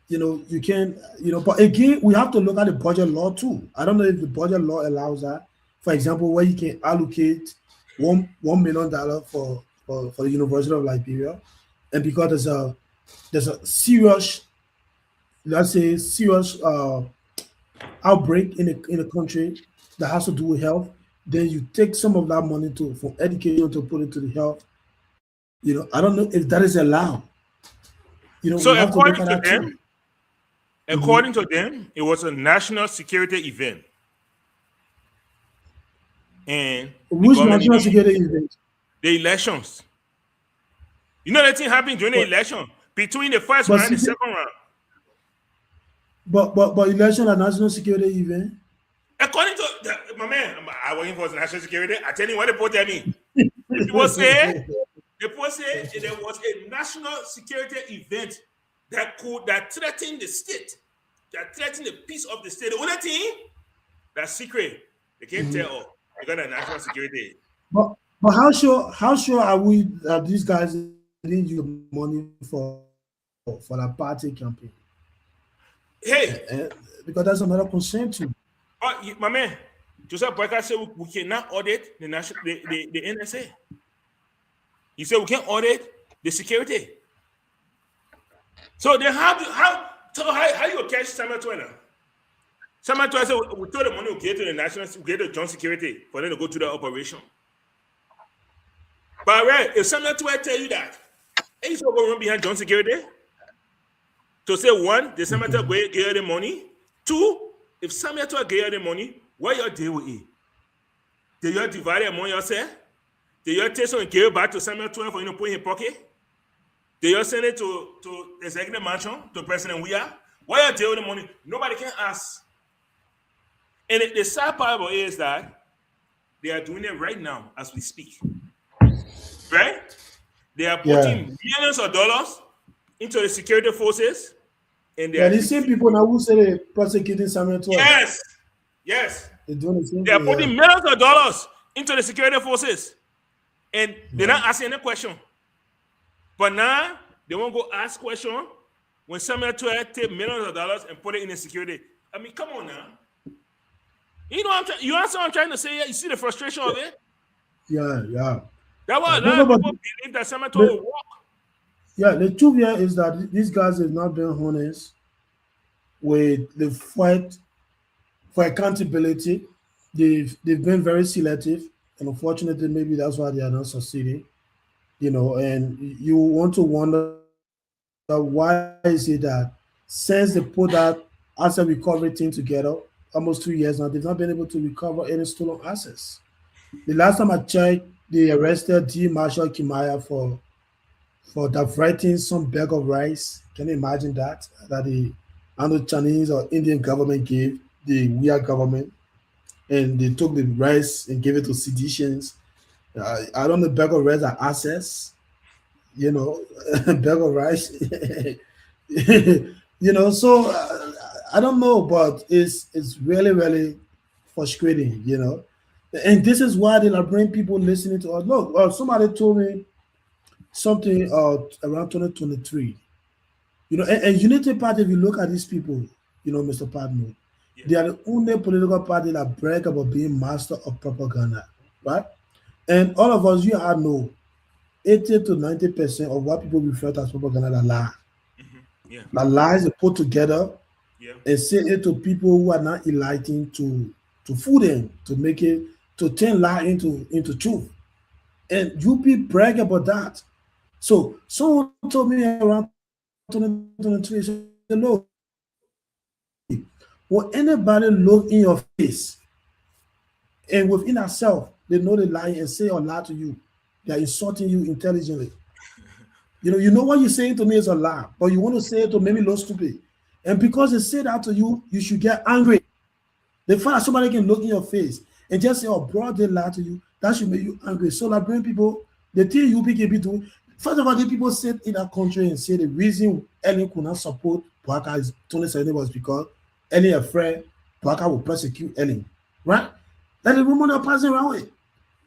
You can, but again, we have to look at the budget law too. I don't know if the budget law allows that. For example, where you can allocate $1 million for the University of Liberia, and because there's a serious, let's say, serious outbreak in the country that has to do with health, then you take some of that money for education to put into the health. I don't know if that is allowed. So we have according to look at to that them, too. According to them, it was a national security event. And Which national security event? The elections. You know that thing happened during the election between the first round and the second round. But election are national security event. According to my man, I working for national security. I tell you what the report tell me. The people say there was a national security event that threatened the state, that threatened the peace of the state. The only thing that's secret, they can't tell. They got a national security. But how sure are we that these guys didn't use money for the party campaign? Hey, because that's another concern too. My man, Joseph Boyka said we cannot audit the NSA. He said we can't audit the security. So then how you catch Samuel Twe? Samuel Twe said we told the money we get to the national, we get to joint security for them to go to the operation. But right, if Samuel Twe tell you that Ain't so going behind John Security to say one, the senator gave you the money. Two, if senator gave you the money, what you deal with it? Did you divide it among yourself? Did you take some and give it back to Samuel 12 for you to put in his pocket? Did you send it to executive mansion, to President Weah? Why you deal with the money? Nobody can ask. And the sad part about it is that they are doing it right now as we speak. Right? They are putting millions of dollars into the security forces. And they are the same people now who say they're prosecuting Samuel 12. Yes. They're doing the same They are thing, putting millions of dollars into the security forces. And they're not asking any question. But now they won't go ask question when Samuel 12 take millions of dollars and put it in the security. I mean, come on now. You know you answer what I'm trying to say here? You see the frustration of it? Yeah. That was a lot of people believe that Samuel 12 will walk. Yeah, the truth here is that these guys have not been honest with the fight for accountability. They've been very selective, and unfortunately, maybe that's why they are not succeeding. And you want to wonder why is it that since they put that asset recovery thing together, almost 2 years now, they've not been able to recover any stolen assets. The last time I checked, they arrested D. Marshall Kimaya for diverting some bag of rice. Can you imagine that? That the Chinese or Indian government gave the Uyghur government, and they took the rice and gave it to seditions. I don't know, bag of rice are assets, bag of rice. So I don't know, but it's really frustrating, And this is why they are bringing people listening to us. Look, somebody told me something around 2023. And Unity Party, if you look at these people, Mr. Padmo, they are the only political party that brag about being master of propaganda, right? And all of us, you all know, 80 to 90% of what people refer to as propaganda are lies. Yeah. The lies they put together Yeah. and say it to people who are not enlightened to fool them, to make it, to turn lie into truth. And you be brag about that. So someone told me around 2023, said, look, when anybody look in your face and within ourselves, they know they lie and say or lie to you, they are insulting you intelligently. You know what you're saying to me is a lie, but you want to say it to make me look stupid. And because they say that to you, you should get angry. The fact that somebody can look in your face and just say, oh, bro, they lie to you, that should make you angry. So like bring people, the thing you be do. First of all, the people sit in that country and say the reason Ellen could not support Bouaka is 2017 was because Ellen afraid Bouaka will persecute Ellen. Right? That the rumor they're passing around with.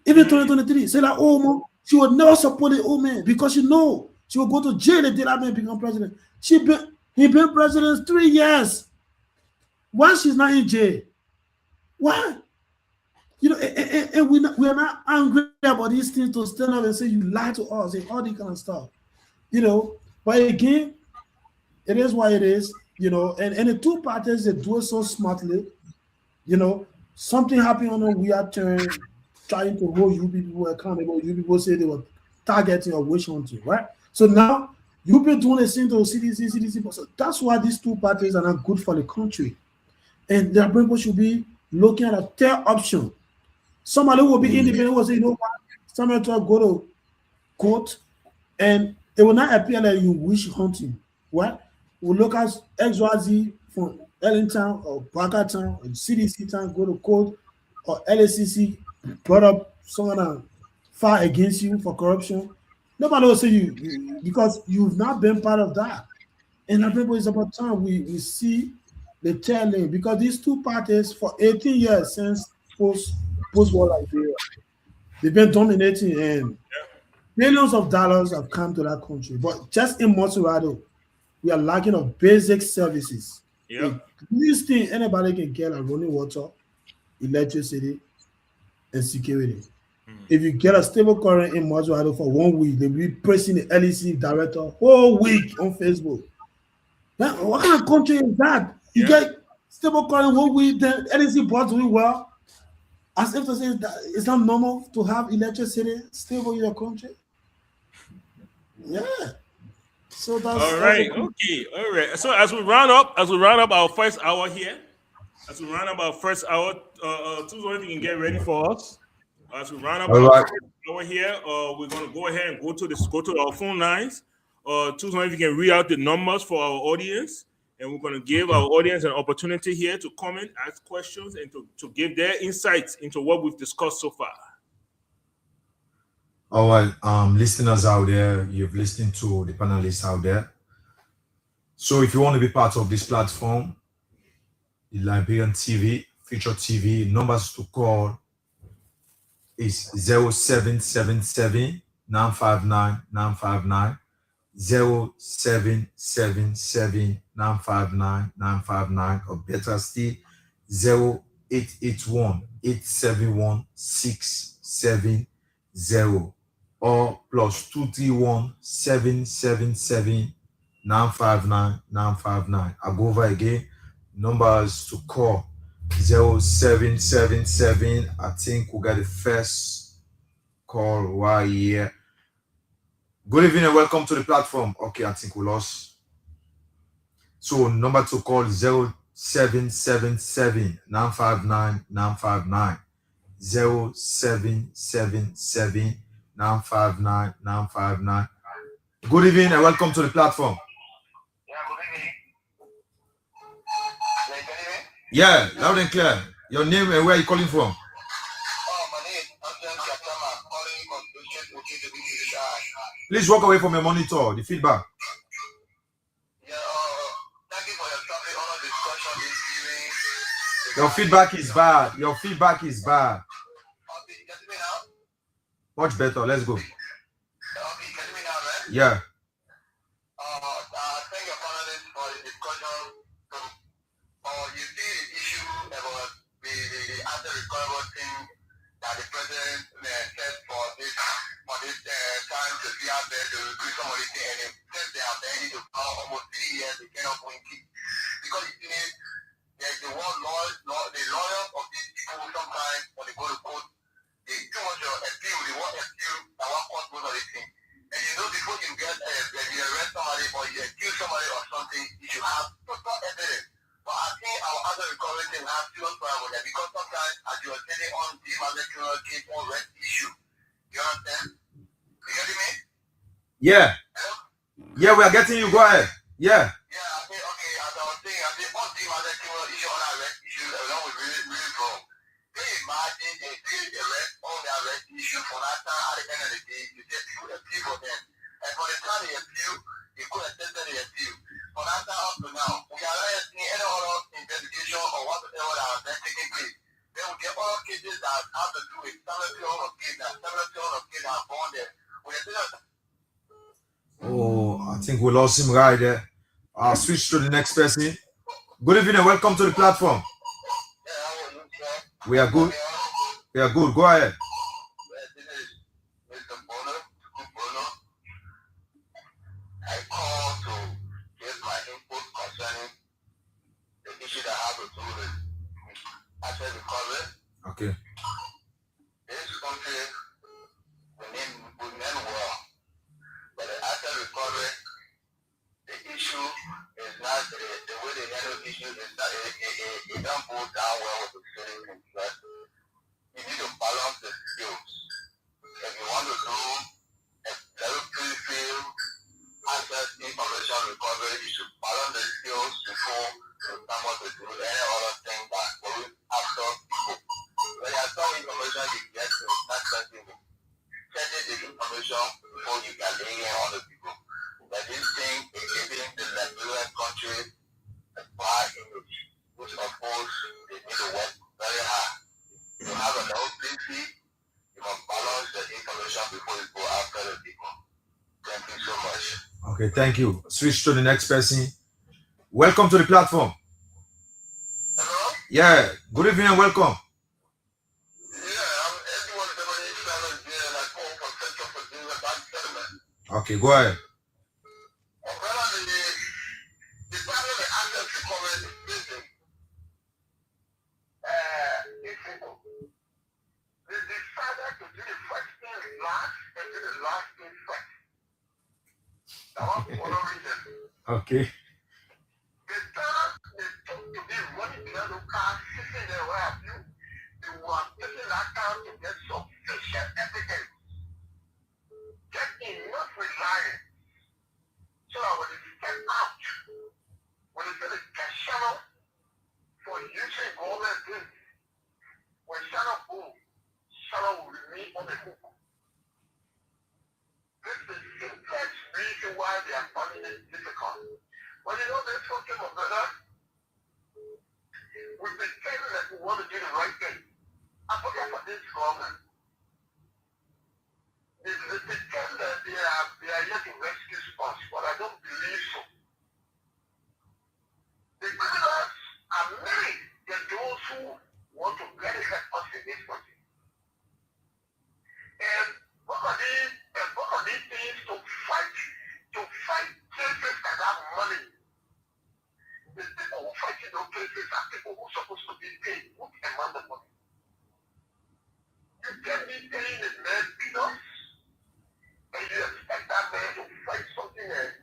Even 2023, say like, oh man, she would never support the old man because she know she will go to jail if that man become president. He been president 3 years. Why she's not in jail? Why? And we're not angry about these things to stand up and say you lie to us and all this kind of stuff. But again, it is what it is, and the two parties, they do it so smartly, something happened on a weird turn, trying to hold you people accountable. You people say they were targeting or witch hunting, right? So now you've been doing the same to CDC. So that's why these two parties are not good for the country. And their people should be looking at a third option. Somebody will be independent, will say, what? Somebody to go to court, and it will not appear like you witch hunting. What? We'll look at XYZ from Ellington or Parkertown or CDC town, go to court, or LACC brought up someone file against you for corruption. Nobody will say you because you've not been part of that. And I think it's about time we see the telling, because these two parties for 18 years since post-war Liberia, they've been dominating, and billions of dollars have come to that country. But just in Montserrat, we are lacking of basic services. Yeah. This thing anybody can get like running water, electricity, and security. If you get a stable current in Montserrat for 1 week, they'll be pressing the LEC director whole week on Facebook. What kind of country is that? You get stable current 1 week, then LEC board doing well. As if to say that it's not normal to have electricity stable in your country. Yeah. So All that's right. a Okay. All right. So as we round up our first hour here, as we round up our first hour, Tuzo, if you can get ready for us. As we round up All our right. first hour here, we're gonna go ahead and go to our phone lines. Tuzo, if you can read out the numbers for our audience, and we're gonna give our audience an opportunity here to comment, ask questions, and to give their insights into what we've discussed so far. All right. Listeners out there, you've listened to the panelists out there. So if you want to be part of this platform, the Liberian TV, Future TV, numbers to call is 0777 959 959, 0777 959 959, or better still 0881 871 670, or plus 231 777 959 959. I'll go over again. Numbers to call 0777. I think we got the first call right here. Good evening and welcome to the platform. Okay, I think we lost. So number to call 0777 959 959. 0777 959 959. Good evening and welcome to the platform. Yeah, loud and clear. Your name and where are you calling from? Oh, my name is Anton Yakama, calling from Ocean Ocean. Please walk away from your monitor, the feedback. Yeah, thank you for your topic on discussion this evening. Your feedback is bad. Your feedback is bad. Okay, you can see me now? Much better. Let's go. Okay, you can see me now, right? Yeah. Thank your panelists for the discussion. You see the issue about the anti-recoverable thing that the president said for this time to be out there to do some of the thing, and since they have been to almost 3 years, they cannot win it. Because you see, there's the one the lawyers of these people sometimes when they go to court, they too much appeal, they want appeal, and one court goes on the thing. And you know, before you get you arrest somebody or you accuse somebody of something, you should have total evidence. But I think our other recovery team have serious problem with that because sometimes as you are sitting on the criminal case or rest issue, you understand? You getting me? Yeah. Hello? Yeah, we are getting you. Go ahead. Yeah. Yeah, I think okay, as I was saying, I think on the criminal issue on arrest issue, along with really wrong. Can you imagine they did arrest on the arrest issue for that time at the end of the day, you get to appeal for them. And for the time they appeal, they could have tested the appeal. For that time up to now, we are not seeing any other investigation or whatever that has been taking place. Then we get other cases that have to do with several cases that have gone there. We are still Oh, I think we lost him right there. I'll switch to the next person. Good evening and welcome to the platform. We are good. We are good. Go ahead. I call to get my input concerning the issue that I have to do with asset recovery. Okay. This country, we name well, but the asset recovery, the issue is not the way they handle the issue is that it don't go down well with the citizens. But you need to balance the skills. If you want to do a level playing field, asset information recovery, you should balance the skills before you come up with any other thing that goes after people. When you have some information you get to that person, checking the information before you can lay it on the people. But this thing is giving the Liberian country a bad image, which of course they need to work very hard. You have a level playing field, you must balance the information before you go after the people. Thank you so much. Okay, thank you. Switch to the next person. Welcome to the platform. Hello? Yeah. Good evening and welcome. Everyone is here like home for Central for Junior Bank Settlement. Okay, go ahead. Apparently, the part of the assets recovery is busy. It's simple. They decided to do the first thing last and do the last thing first. Now, one Okay. The time they took to be running the other car, sitting there where have you, they were taking that time to get sufficient evidence, get enough reliance, so that when they step out, when they get a cash channel for using government things, when channel boom, channel will remain on the hook. This is the simplest reason why they are finding it difficult. But you know, there's something of brother. We pretend that we want to do the right thing. I forget for this government. They pretend that they are yet to rescue us, but I don't believe so. The criminals are many than those who want to benefit us in this country. And what are these things to fight cases that have money? The people who fight in those cases are people who are supposed to be paid with amount of money. You can be paying a man peanuts, and you expect that man to fight something else.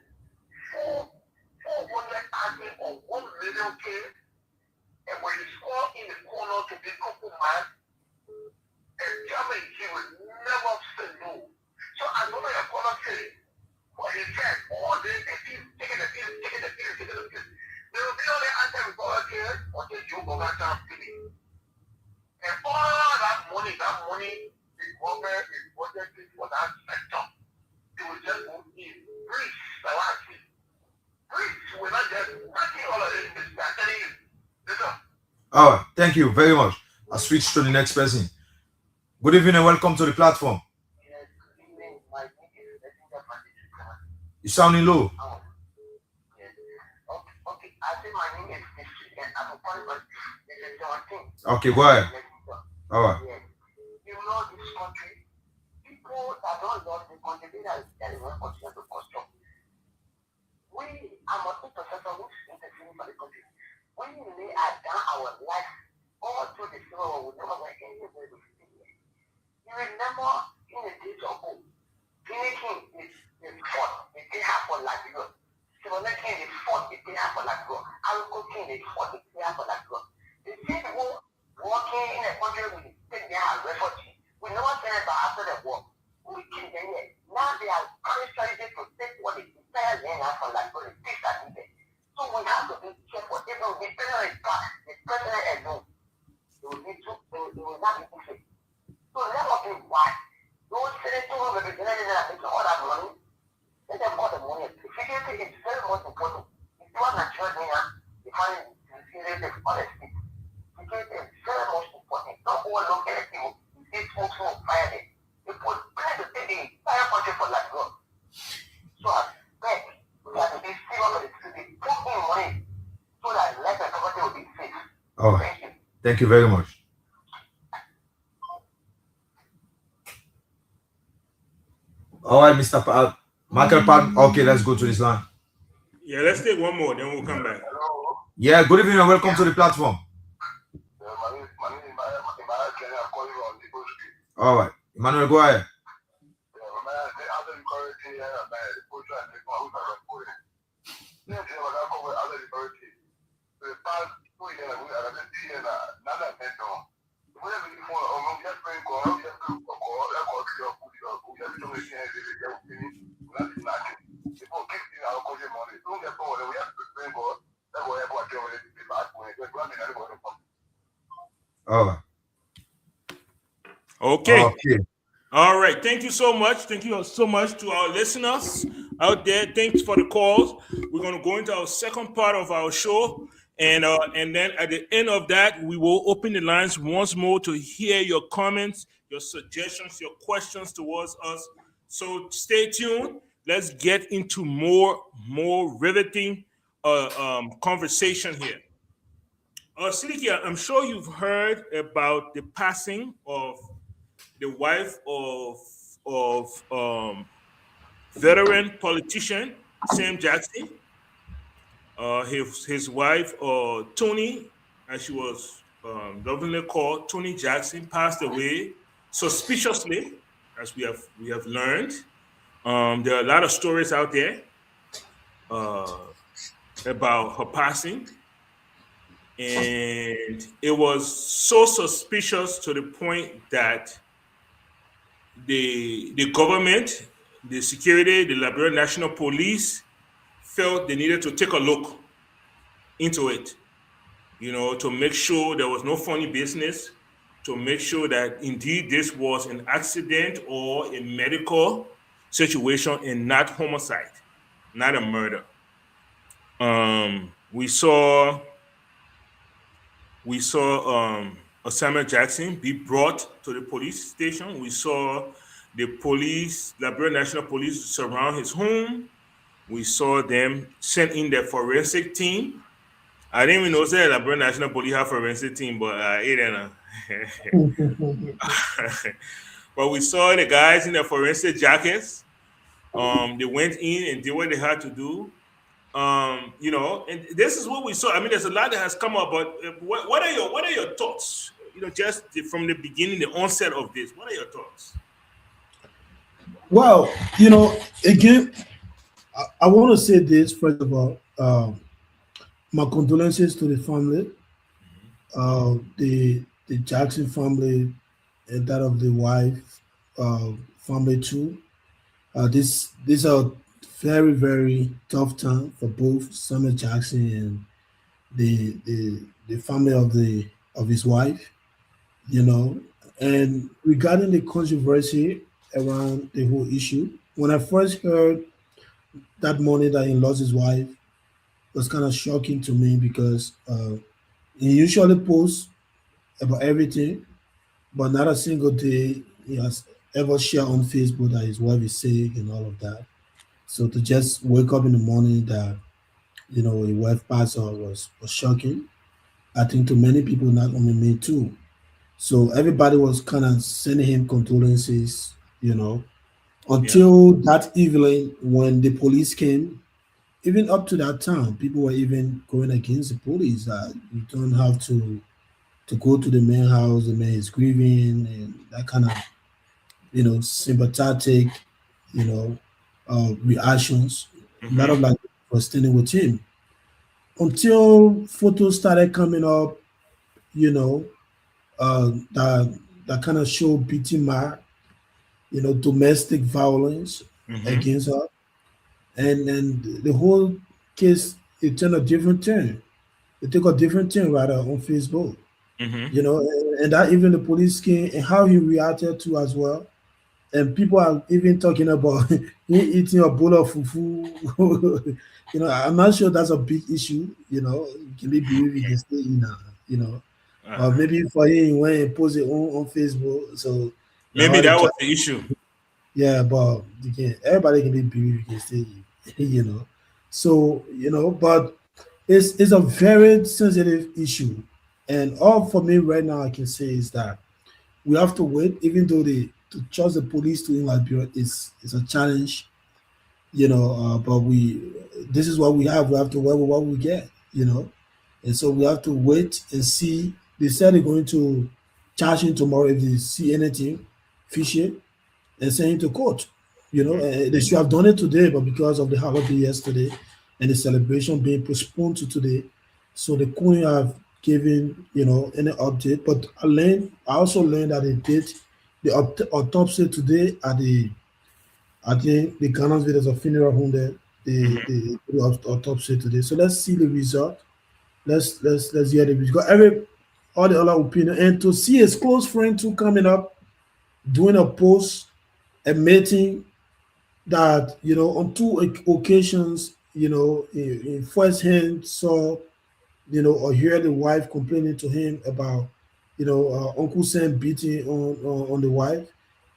400,000 or 1 million K, and when you score in the corner to be couple man, and tell me he will never say no. So I know what you're gonna say. What he said, all day they keep taking the pill. They will be on the anti-reformer care until you go back to feeling. And all that money, the government is budgeted for that sector. It will just go in. Greece, the last thing. Greece will not just working all of this. I'm telling you. Listen. Oh, thank you very much. I'll switch to the next person. Good evening and welcome to the platform. Yes, good evening. My name is You're sounding low. Yes. Okay. I say my name is District and I'm a part of the Okay, go ahead. All right. Yes. You know this country, people that don't love the country, they are very continue to construct. I'm a professor who's interceding for the country. We lay down our life all through the civil war, we never went anywhere to stay. You remember in the days of old, Guinea King is fought, they didn't have for Liberia. Simone King is fought, they didn't have for Liberia. Alco King is fought, they didn't have for Liberia. The same people working in a country with take their refugee. We never said about after the war. We came there. Now they are very strategic to take what the entire land has for Liberia, things that needed. So we have to be careful. Even the president alone, they will not be different. So let us be wise. Those senators who represent all that money, let them got the money. Security is very much important. If you are not sure now, you find security is honesty. Security is very much important. Don't overlook anything. These folks who fire them. They put plan to take the entire country for like God. So I beg we have to be serious with the security. Put in money so that life and property will be safe. All right. Thank you very much. All right, Mr. Michael Pan. Okay, let's go to this line. Yeah, let's take one more, then we'll come back. Hello. Yeah, good evening and welcome to the platform. My name is Emmanuel Kenny. I'm calling from the Street. All right, Emmanuel, go ahead. After the quarantine, the post and the who's not recording. Then they were not covered after the quarantine. So the past 2 years, we are just seeing another event on. Whenever you want to just bring call, just do a call, that call to your food, just do it here, they finish. That's nothing. People keep seeing our country money. Don't get forward, we have to bring call. That's why everyone can already be back when it's going to come. All right. Okay. Okay. All right. Thank you so much. Thank you so much to our listeners out there. Thanks for the calls. We're going to go into our second part of our show. And then at the end of that, we will open the lines once more to hear your comments, your suggestions, your questions towards us. So stay tuned. Let's get into more riveting conversation here. Silikia, I'm sure you've heard about the passing of the wife of veteran politician Sam Jackson. His wife, Tony, as she was lovingly called, Tony Jackson, passed away suspiciously, as we have learned. There are a lot of stories out there. about her passing, and it was so suspicious to the point that the government, the security, the Liberian National Police felt they needed to take a look into it, to make sure there was no funny business, to make sure that indeed this was an accident or a medical situation and not homicide, not a murder. We saw Osama Jackson be brought to the police station. We saw the police, Liberian National Police, surround his home. We saw them send in their forensic team. I didn't even know that Liberian National Police have forensic team, but it ain't. But we saw the guys in their forensic jackets. They went in and did what they had to do. And this is what we saw. I mean, there's a lot that has come up, but what are your thoughts? Just from the beginning, the onset of this, what are your thoughts? Well, again, I want to say this first of all. My condolences to the family, the Jackson family, and that of the wife family too. These are very very tough time for both Samuel Jackson and the family of his wife. You know, and regarding the controversy around the whole issue, when I first heard that morning that he lost his wife, it was kind of shocking to me because he usually posts about everything, but not a single day he has ever shared on Facebook that his wife is sick and all of that. So to just wake up in the morning that a wife passed on was shocking. I think to many people, not only me too. So everybody was kind of sending him condolences, Yeah. until that evening when the police came. Even up to that time, people were even going against the police. You don't have to go to the main house. The man is grieving and that kind of sympathetic, you know, reactions. A lot of Mm-hmm. like was standing with him until photos started coming up. You know, that kind of showed beating my domestic violence Mm-hmm. against her, and the whole case it turned a different turn. It took a different turn rather on Facebook. Mm-hmm. And that even the police came and how he reacted to as well. And people are even talking about him eating a bowl of fufu. I'm not sure that's a big issue. Can be believe he can stay in now. You know, or Uh, maybe for him when he post it on Facebook. So that's Maybe why they that try. was the issue. Yeah, but everybody can be believe he can stay in. So but it's a very sensitive issue, and all for me right now I can say is that we have to wait, even though to trust the police to in Liberia is a challenge, but this is what we have. We have to work with what we get. And so we have to wait and see. They said they're going to charge him tomorrow if they see anything fishy and send him to court. They should have done it today, but because of the holiday yesterday and the celebration being postponed to today, so they couldn't have given any update. But I also learned that they did the autopsy today at the Ghana's there's a funeral home there. Mm-hmm. They do autopsy today. So let's see the result. Let's hear the result. Every all the other opinion and to see his close friend too coming up doing a post admitting that on two occasions in first hand saw or hear the wife complaining to him about Uncle Sam beating on the wife.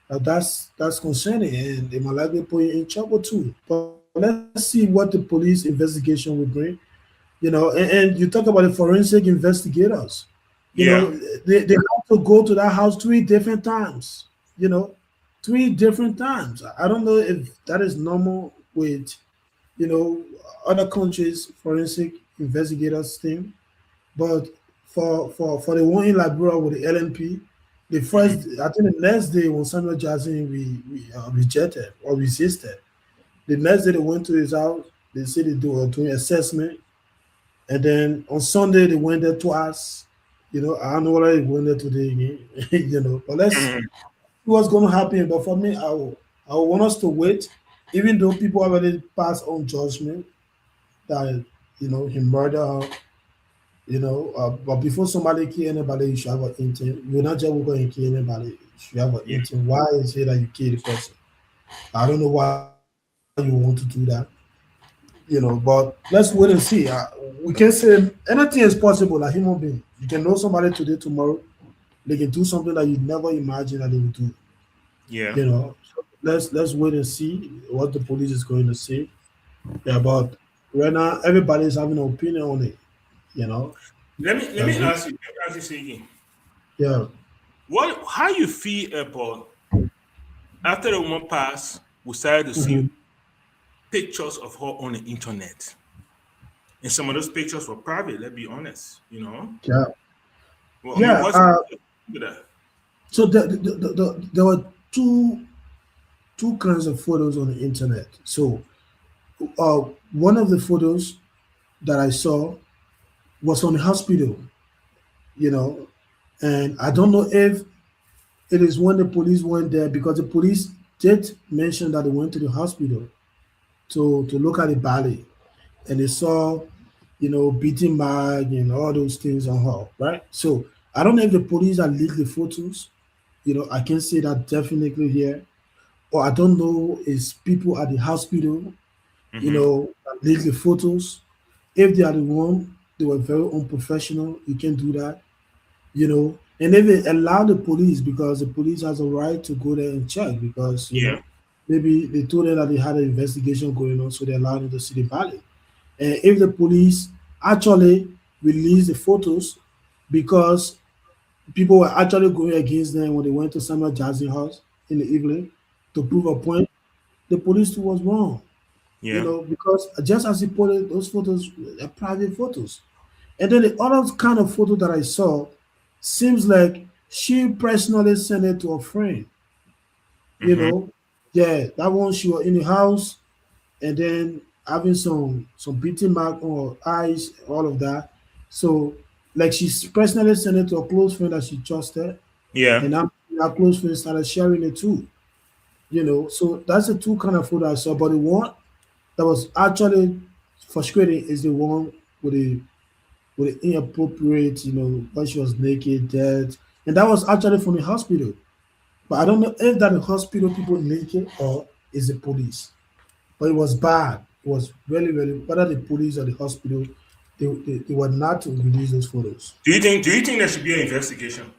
That's concerning, and they might likely put you in trouble too. But let's see what the police investigation will bring. And you talk about the forensic investigators. Yeah. They have to go to that house three different times. You know, three different times. I don't know if that is normal with you know other countries forensic investigators team, but for the one in Liberia with the LNP, the Mm-hmm. first I think the next day when Samuel Jackson rejected or resisted, the next day they went to his house. They said they were doing assessment. And then on Sunday they went there twice. I don't know whether they went there today again. But let's see Mhm. what's going to happen. But for me, I will want us to wait, even though people already passed on judgment that he murdered her. But before somebody kill anybody, you should have an intent. You're not just going and kill anybody. You should have an Yeah. intent. Why is it that you kill the person? I don't know why you want to do that. But let's wait and see. We can say anything is possible. Like human being, you can know somebody today, tomorrow. They can do something that you never imagined that they would do. Yeah. So let's wait and see what the police is going to say. Yeah, but right now everybody is having an opinion on it. You know, Let Uh, me ask you. Let me ask you something. yeah. What? How you feel about after the woman passed? We started to Mhm. see pictures of her on the internet, and some of those pictures were private. Let's be honest. Yeah, Well, I mean, yeah. what's that? So there were two kinds of photos on the internet. So uh, one of the photos that I saw was from the hospital. You know, and I don't know if it is when the police went there because the police did mention that they went to the hospital to look at the body and they saw, beating bag and all those things on her, right? So I don't know if the police had leaked the photos. I can say that definitely here. Or I don't know is people at the hospital, Mm-hmm. that leaked the photos. If they are the one, they were very unprofessional. You can't do that, And if they allow the police, because the police has a right to go there and check, because Yeah. maybe they told them that they had an investigation going on, so they allowed them to see the body. And if the police actually release the photos because people were actually going against them when they went to Samuel Jackson house in the evening to prove a point, the police too was wrong. Yeah. Because just as he put it, those photos are private photos. And then the other kind of photo that I saw seems like she personally sent it to a friend, you Mm-hmm. know. Yeah, that one she was in the house and then having some beating mark on her eyes, all of that. So like she personally sent it to a close friend that she trusted, Yeah. and that close friend started sharing it too. So that's the two kind of photo I saw. But the one that was actually frustrating is the one with the inappropriate, when she was naked, dead, and that was actually from the hospital. But I don't know if that the hospital people naked or is the police. But it was bad. It was really, really, whether the police or the hospital, they were not to release those photos. Do you think there should be an investigation?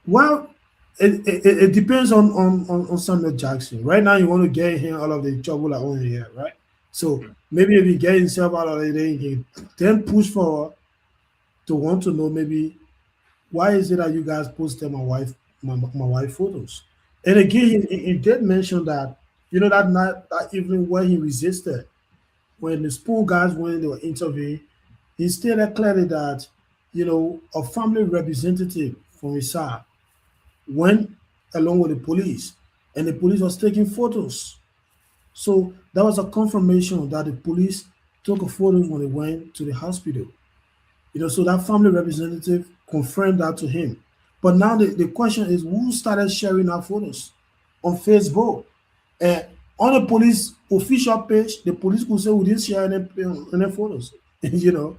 Well, it depends on Samuel Jackson. Right now, you want to get him out of the trouble like on here, right? So maybe if he get himself out of it, then he can then push forward to want to know maybe why is it that you guys posted my wife photos. And again, he did mention that that night, that evening when he resisted, when the school guys when they were interviewing, he stated clearly that a family representative from his side went along with the police, and the police was taking photos. So that was a confirmation that the police took a photo when they went to the hospital. So that family representative confirmed that to him. But now the question is who started sharing our photos on Facebook? And on the police official page, the police could say we didn't share any photos. you know.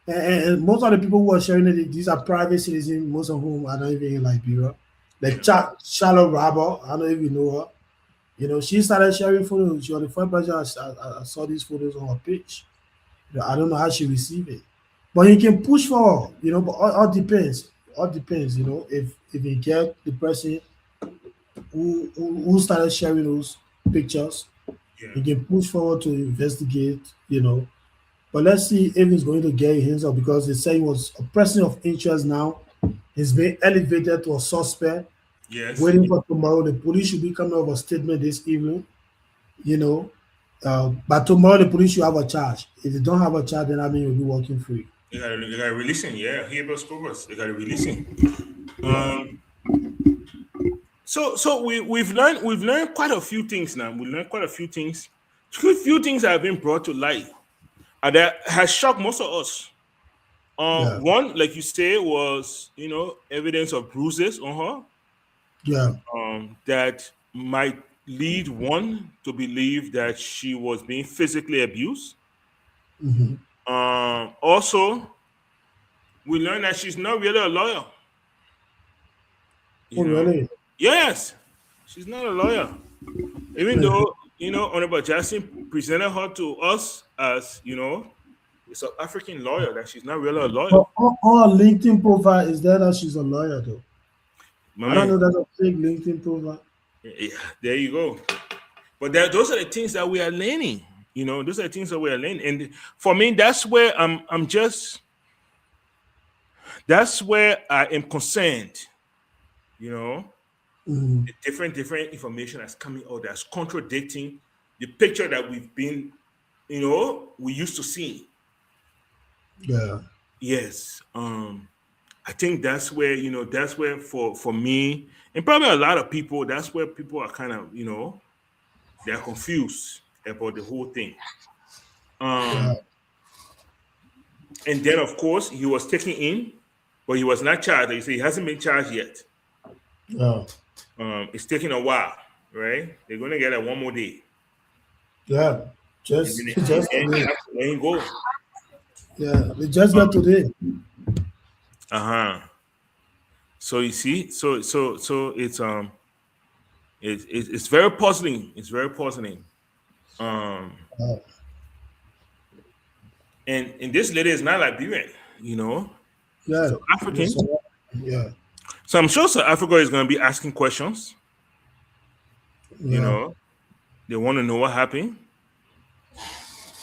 And most of the people who are sharing it, these are private citizens, most of whom are not even in Liberia. Like Yeah. Charlotte Rabba, I don't know if you know her. She started sharing photos. She was the first person I saw these photos on her page. I don't know how she received it. But he can push forward, but all depends. All depends, if he get the person who started sharing those pictures, Yeah. he can push forward to investigate. But let's see if he's going to get his up because they say he was a person of interest now. He's been elevated to a suspect, Yes. waiting for tomorrow. The police should be coming up with a statement this evening, you know. But tomorrow the police should have a charge. If they don't have a charge, then I mean you'll be walking free. They got releasing. Yeah. Habeas corpus. They got releasing. Yeah. So we've learned quite a few things now. We learned quite a few things. A few things that have been brought to light. that has shocked most of us. Yeah. One, like you say, was evidence of bruises on her Yeah. that might lead one to believe that she was being physically abused. Hmm. Also, we learned that she's not really a lawyer. Oh, You know, really? yes, she's not a lawyer. Even though Honorable Jackson presented her to us as a South African lawyer, that she's not really a lawyer. But on her LinkedIn profile is there that she's a lawyer though. My I don't man, know that's a fake LinkedIn profile. yeah, there you go. But those are the things that we are learning. Those are the things that we are learning, and for me, that's where that's where I am concerned. You know, Mhm. the different information that's coming out that's contradicting the picture that we used to see. Yeah. Yes. I think that's where for me and probably a lot of people, that's where people are kind of, they're confused about the whole thing. Yeah. Um, and then of course he was taken in, but he was not charged. Like you say, he hasn't been charged yet. Yeah. It's taking a while, right? They're gonna get it one more day, Yeah. and then, Just and just then they today. have to let him go. Yeah. They just got today. Uh-huh. So you see, so it's very puzzling. It's very puzzling. Um, Uh, and this lady is not Liberian, she's yeah. South African. Yes, yeah. So I'm sure South Africa is going to be asking questions. You Yeah. know, they want to know what happened,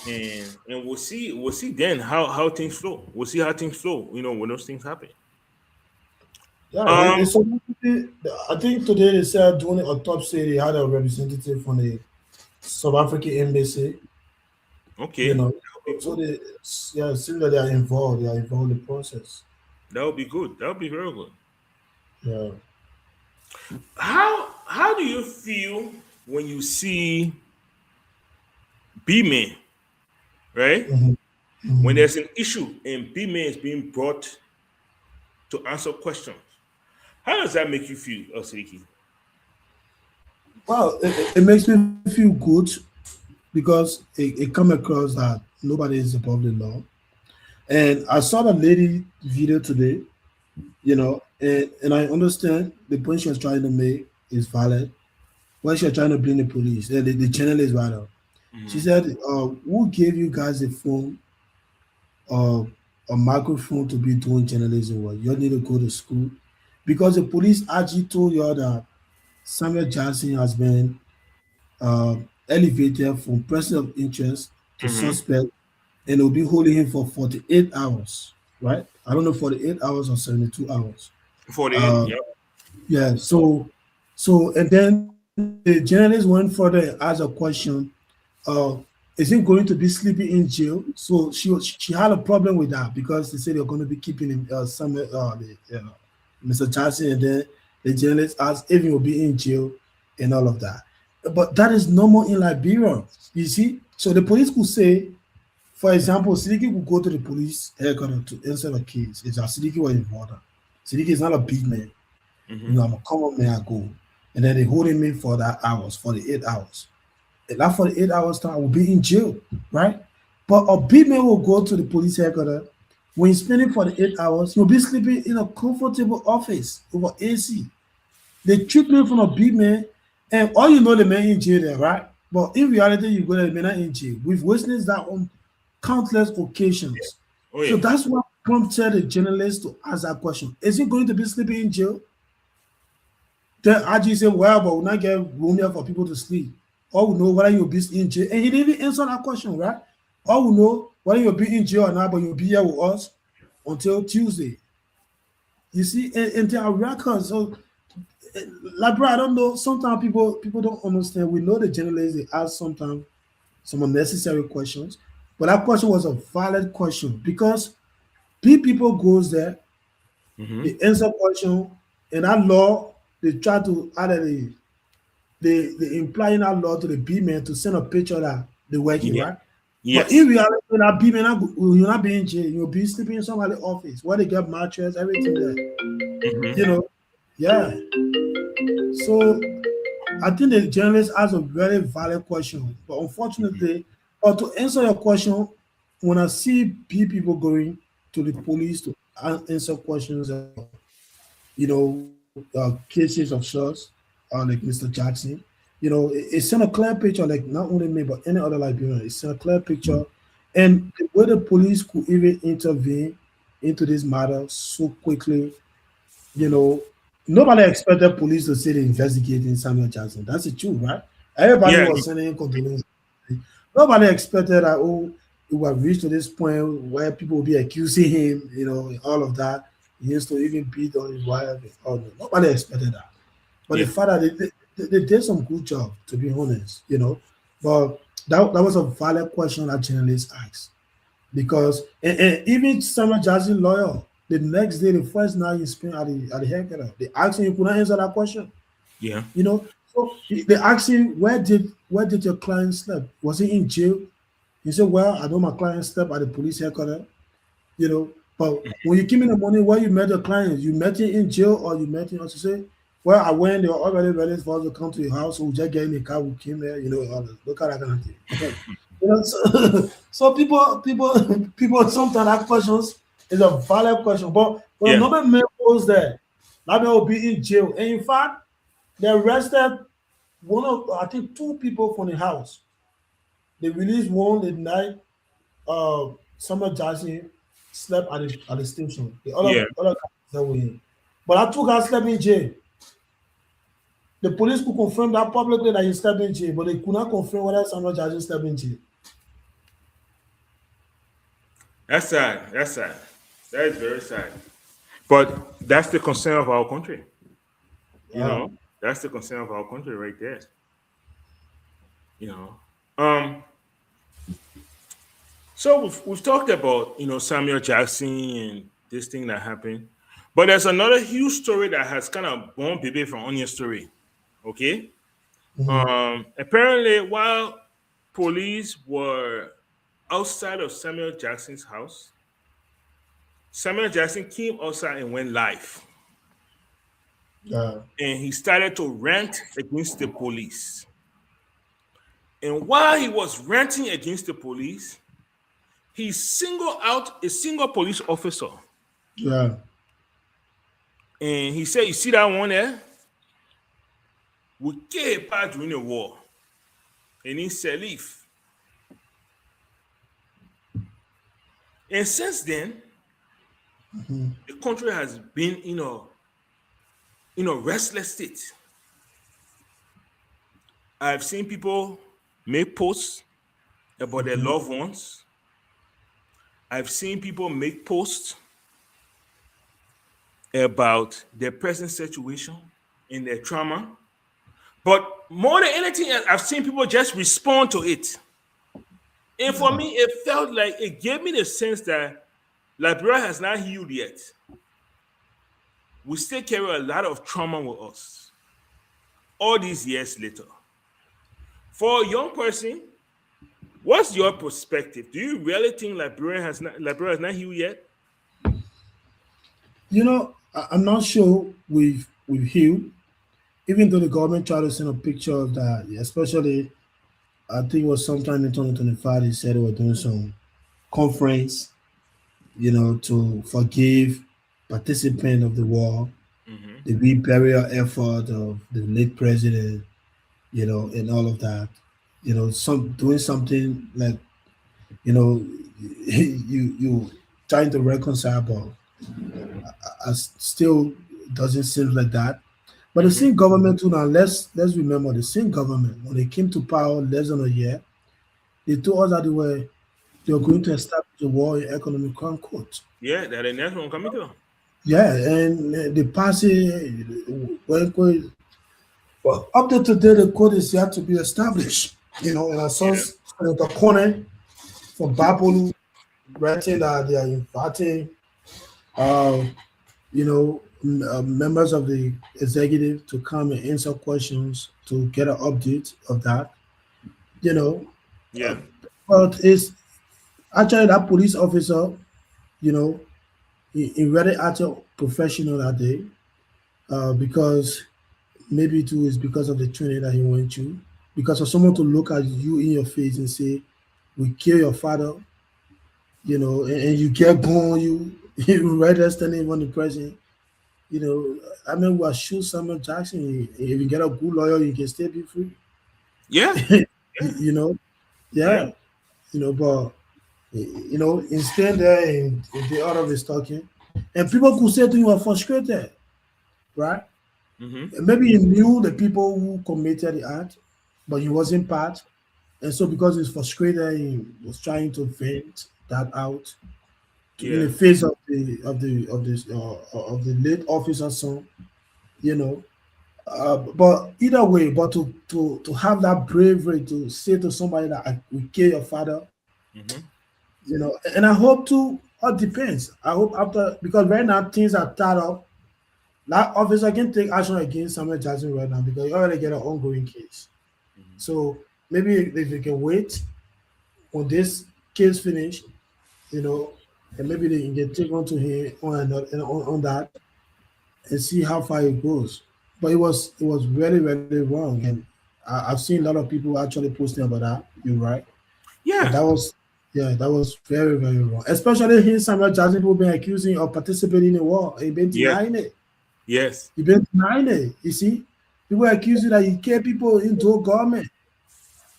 and we'll see then how things flow. We'll see how things flow. When those things happen. Yeah. Um. I think today they said during the autopsy they had a representative from the South African embassy. You Okay. know. That would be So good. they, yeah, it seems that they are involved. They are involved in the process. That would be good. That would be very good. Yeah. How do you feel when you see B-men, right? Hmm. When Hmm. there's an issue and B-men is being brought to answer questions, how does that make you feel, Osiriki? Well, it makes me feel good because it come across that nobody is above the law. And I saw the lady video today, and I understand the point she was trying to make is valid. When she was trying to blame the police, the journalist rather. She Hmm. said, who gave you guys a phone or a microphone to be doing journalism work? You all need to go to school. Because the police actually told you all that Samuel Johnson has been elevated from person of interest to Hmm. suspect, and they'll be holding him for 48 hours, right? I don't know, 48 hours or 72 hours. 48. Uh, Yep. yeah, and then the journalist went further and asked a question. Uh, is he going to be sleeping in jail? So she had a problem with that because they said they're going to be keeping him somewhere, Mr. Johnson, and then the journalist asked if he will be in jail and all of that. But that is normal in Liberia, you see. So the police could say, for example, Sidiki could go to the police headquarters to answer a case. It's as Sidiki was involved. Sidiki is not a big man. Hmm. I'm a common man, I go. And then they holding me for that hours, 48 hours. And that 48 hours time, I will be in jail, right? But a big man will go to the police headquarters. When he's spending 48 hours, he'll be sleeping in a comfortable office over AC. They treat me from a big man, and all you know the man in jail there, right? But in reality, you go there, the man not in jail. We've witnessed that on countless occasions. Oh So yeah. that's what prompted the journalist to ask that question. Is he going to be sleeping in jail? Then Aji said, well, but we'll not get room here for people to sleep. All we know whether you'll be in jail. And he didn't even answer that question, right? All we know whether you'll be in jail or not, but you'll be here with us until Tuesday. You see, and there are records. So like bro, I don't know. Sometimes people don't understand. We know the journalists they ask sometimes some unnecessary questions, but that question was a valid question because people goes there, Hmm. they answer question, and that law they try to add they implying that law to the B man to send a picture that they're working Yeah. right. But Yes. in reality, you're not being in jail. You'll be sleeping in somebody's office where they get mattress, everything there. Mhm. You know, yeah. So I think the journalist has a very valid question, but unfortunately, or to answer your question, when I see people going to the police to answer questions, cases of sorts, like Mr. Jackson, it sent a clear picture, like not only me but any other Liberian. It sent a clear picture, and the way the police could even intervene into this matter so quickly, you know, nobody expected police to say they're investigating Samuel Jackson. That's the truth, right? Everybody Yeah. was sending condolences. Nobody expected that, it would have reached to this point where people will be accusing him, and all of that. He used to even beat on his wife. And all that. Nobody expected that. But the Yeah. fact that they did some good job, to be honest. But that was a valid question that journalists asked. Because and even Samuel Jackson lawyer, the next day, the first night he spent at the headquarters, they asked him, he couldn't answer that question. Yeah. So they asked him, where did your client sleep? Was he in jail? He said, well, I know my client slept at the police headquarters. you know. But when you came in the morning, where you met your clients, you met him in jail or you met him, as you say, well, I went, they were already ready for us to come to your house, so we just get in the car, we came there, all the look at that kind of thing. So people sometimes ask questions. It's a valid question, but when Yeah. another man goes there, that man will be in jail. And in fact, they arrested I think two people from the house. They released one the night Samuel Jackson slept at the station. The Yeah. other guy that were in. But that two guys slept in jail. The police could confirm that publicly that he slept in jail, but they could not confirm whether Samuel Jackson slept in jail. That's sad. That's sad. That is very sad. But that's the concern of our country. You Yeah. know, that's the concern of our country right there. You know. Um. So we've talked about Samuel Jackson and this thing that happened, but there's another huge story that has kind of born baby from onion story. Okay. Mhm. Apparently, while police were outside of Samuel Jackson's house, Samuel Jackson came outside and went live. Yeah. And he started to rant against the police. And while he was ranting against the police, he singled out a single police officer. Yeah. And he said, "You see that one there? We came apart during the war. And in Salif. And since then, the country has been in a restless state. I've seen people make posts about their loved ones. I've seen people make posts about their present situation and their trauma. But more than anything else, I've seen people just respond to it. And for me, it felt like it gave me the sense that Liberia has not healed yet. We still carry a lot of trauma with us all these years later. For a young person, what's your perspective? Do you really think Liberia has not healed yet? I'm not sure we've healed, even though the government tried to send a picture of that, especially I think it was sometime in 2025, they said they were doing some conference, to forgive participants of the war, Mm-hmm. the reburial effort of the late president, and all of that. Some doing something like, you know, you trying to reconcile, but still doesn't seem like that. But the Mm-hmm. same government too now, let's remember the same government when they came to power less than a year, they told us that they were going to establish a war in economic concord. Yeah, that the next one coming to. Yeah, and the party when well, up to today the code is yet to be established. And I saw Yeah. Senator Corner from Babolu writing that they are inviting uh, members of the executive to come and answer questions to get an update of that. You know, uh, Yeah. But it's actually that police officer, you know, he really acted professional that day, because maybe too is because of the training that he went to. Because for someone to look at you in your face and say, "We kill your father," and you get gone, you right there standing on the president. I mean, we'll shoot Samuel Jackson. If you get a good lawyer, you can still be free. Yeah, You, yeah, you know, yeah, yeah. But in stand there and the other is talking, and people could say to you are frustrated, right? mm-hmm. Maybe he knew the people who committed the act, but he wasn't part, and so because he's frustrated, he was trying to vent that out in Yeah, the face of the late officer's son, you know. But either way, but to have that bravery to say to somebody that I will kill your father, mm-hmm. and I hope to. All depends. I hope after, because right now things are tied up. That officer can take action against Samuel Jackson right now because you already get an ongoing case. So maybe if you can wait when this case finish, you know, and maybe they can take on to him on that and see how far it goes. But it was really really wrong, and I've seen a lot of people actually posting about that. You're right, and Yeah, that was very very wrong. Especially here, Samuel Jackson people been accusing of participating in the war. He been yes, denying it. yes, He been denying it. You see, people accuse you that you kill people into government,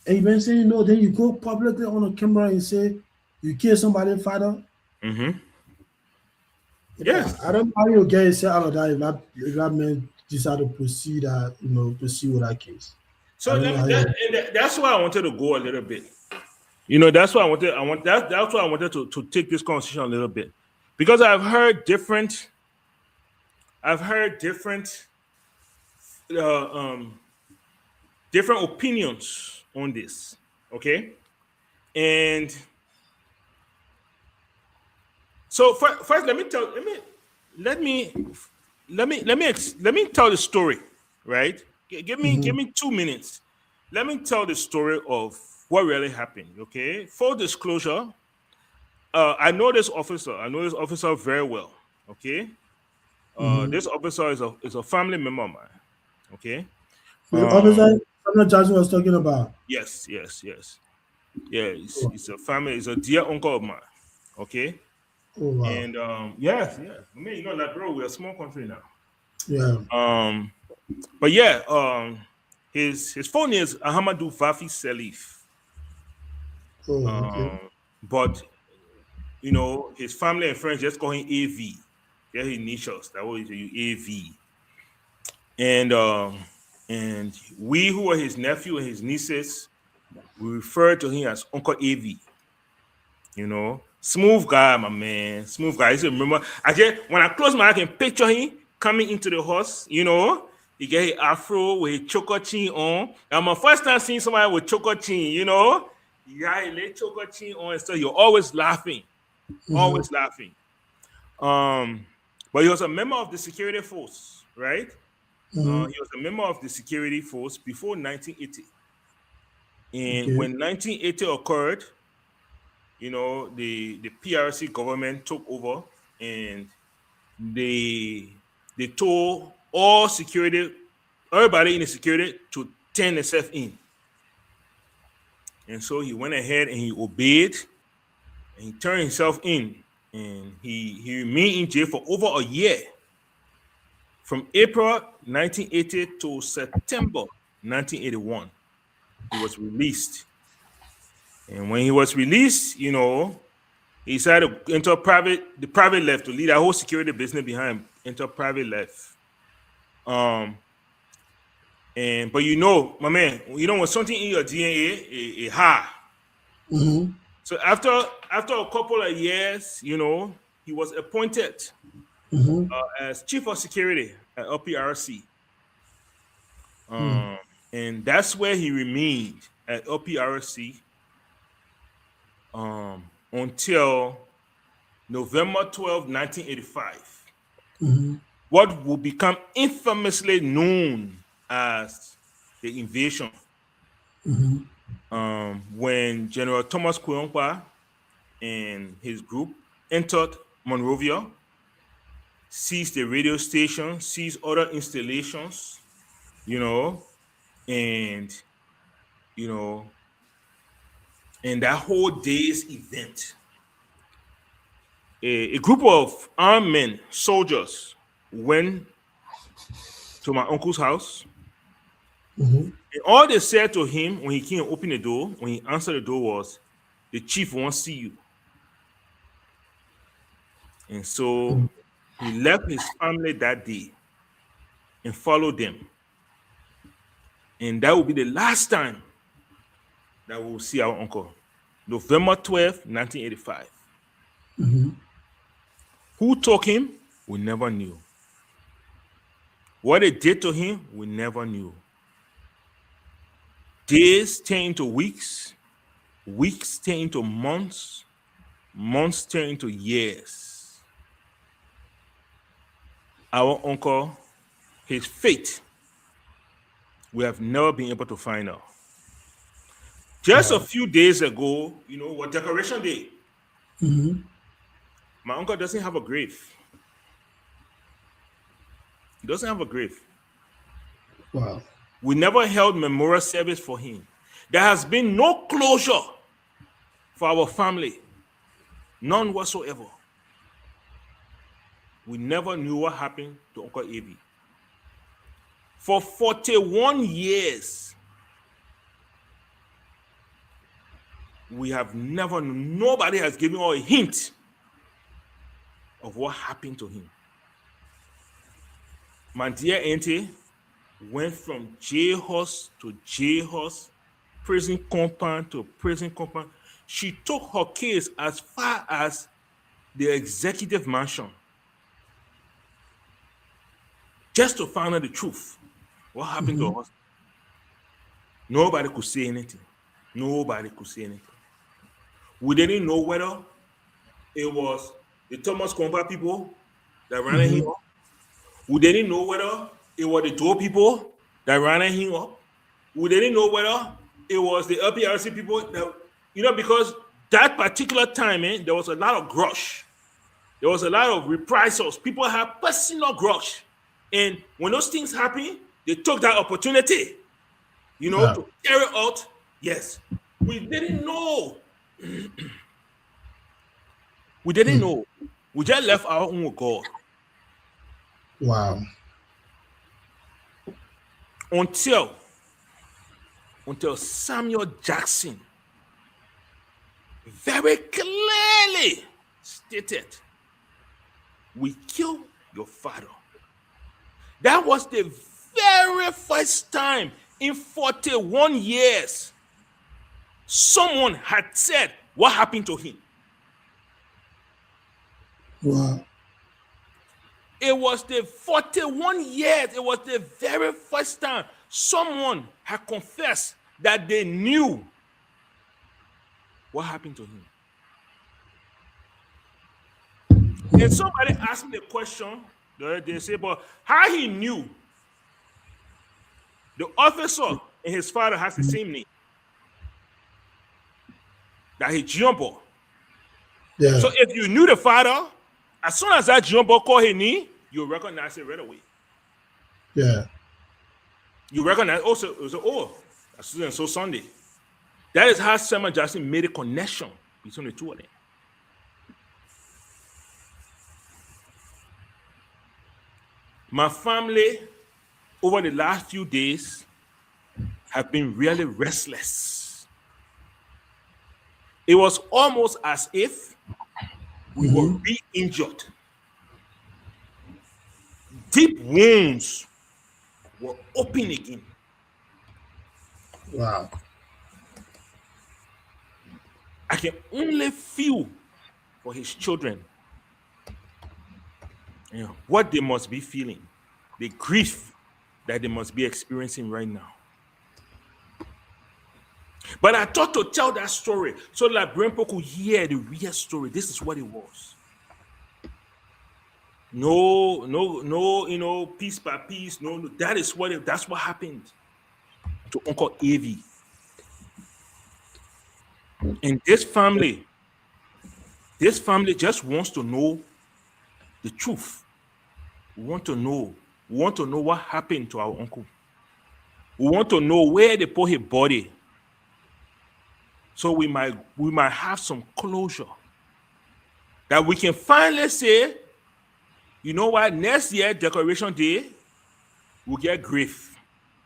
and you been saying no. Then you go publicly on a camera and say you kill somebody's father. mm-hmm. Yeah, Yes. I don't know how you get yourself out of that if that man decide to proceed proceed with that case. I So don't know how that, you. and that's why I wanted to go a little bit. That's why that's why I wanted to take this conversation a little bit because I've heard uh, um, different opinions on this. Okay, and so first, let me tell the story. Right, give Mhm, me 2 minutes. Let me tell the story of what really happened. Okay, full disclosure. I know this officer. I know this officer very well. Okay, mhm. this officer is a family member of mine. Okay. The Um. officer Samuel Jackson was talking about. Yes. Yes. Yes. Yeah. Oh, It's a family. It's a dear uncle of mine. Okay. oh wow, And yes. Yes. I mean, like, bro, we're a small country now. yeah. Um. But yeah. His phone is Ahmadou Vafi Salif. Oh, okay. Um. But his family and friends just call him AV. Yeah, his initials. That was AV. And we who were his nephew and his nieces, we refer to him as Uncle AV. Smooth guy, my man, smooth guy. I used to remember. I just when I close my eye, I can picture him coming into the house. He get his afro with his choco chin on. And my first time seeing somebody with choco chin. Yeah, he lay choco chin on, and so you're always laughing, Mhm, always laughing. Um, but he was a member of the security force, right? mhm. He was a member of the security force before 1980. And Okay. when 1980 occurred, the PRC government took over and they told everybody in the security to turn themselves in. And so he went ahead and he obeyed and he turned himself in. And he remained in jail for over a year. From April 1980 to September 1981, he was released. And when he was released, he decided to enter the private life to lead that whole security business behind, enter private life. But my man, when something in your DNA, it high. Mhm, So after a couple of years, he was appointed mhm, as chief of security at LPRC. mm, Um, and that's where he remained at LPRC until November 12, 1985. mhm, What will become infamously known as the invasion. mhm. when General Thomas Kuyonpa and his group entered Monrovia, seized the radio station, seized other installations, and you know, and that whole day's event, a group of armed men, soldiers, went to my uncle's house. And all they said to him when he came and opened the door, when he answered the door, was, "The chief wants to see you." And so he left his family that day and followed them. And that will be the last time that we will see our uncle. November 12th, 1985. Who took him? We never knew. What they did to him, we never knew. Days turned into weeks, weeks turned into months, months turned into years. Our uncle, his fate, we have never been able to find out. Just a few days ago, what Decoration Day? My uncle doesn't have a grave. He doesn't have a grave. Wow. We never held memorial service for him. There has been no closure for our family. None whatsoever. We never knew what happened to Uncle Avi. For 41 years, we have never, nobody has given us a hint of what happened to him. My dear auntie went from jailhouse to jailhouse, prison compound to prison compound. She took her case as far as the executive mansion just to find out the truth. What happened to her husband? Nobody could say anything. Nobody could say anything. We didn't know whether it was the Thomas Kompa people that ran him up. We didn't know whether it was the Doe people that ran him up. We didn't know whether it was the LPRC people that, because that particular time, there was a lot of grudge. There was a lot of reprisals. People had personal grudge. And when those things happen, they took that opportunity, to carry out. Yes. We didn't know. We didn't know. We just left our own with God. Wow. Until Samuel Jackson very clearly stated, "We killed your father." That was the very first time in 41 years someone had said what happened to him. Wow. It was the 41 years, it was the very first time someone had confessed that they knew what happened to him. And somebody asked me the question the other day, say, but how he knew the officer and his father has the same name, that he jumbo. Yeah. So if you knew the father, as soon as that jumbo called his name, you recognize it right away. Yeah. You recognize also, it was that's so Sunday. That is how Samuel Jackson made a connection between the two of them. My family, over the last few days, have been really restless. It was almost as if we were re-injured. Deep wounds were open again. Wow. I can only feel for his children what they must be feeling, the grief that they must be experiencing right now. But I thought to tell that story so that Grandpa could hear the real story. This is what it was. No, piece by piece. No, that's what happened to Uncle Avi. And this family just wants to know the truth. We want to know. We want to know what happened to our uncle. We want to know where they put his body. So we might have some closure. That we can finally say, you know what, next year, Decoration Day, we'll get grave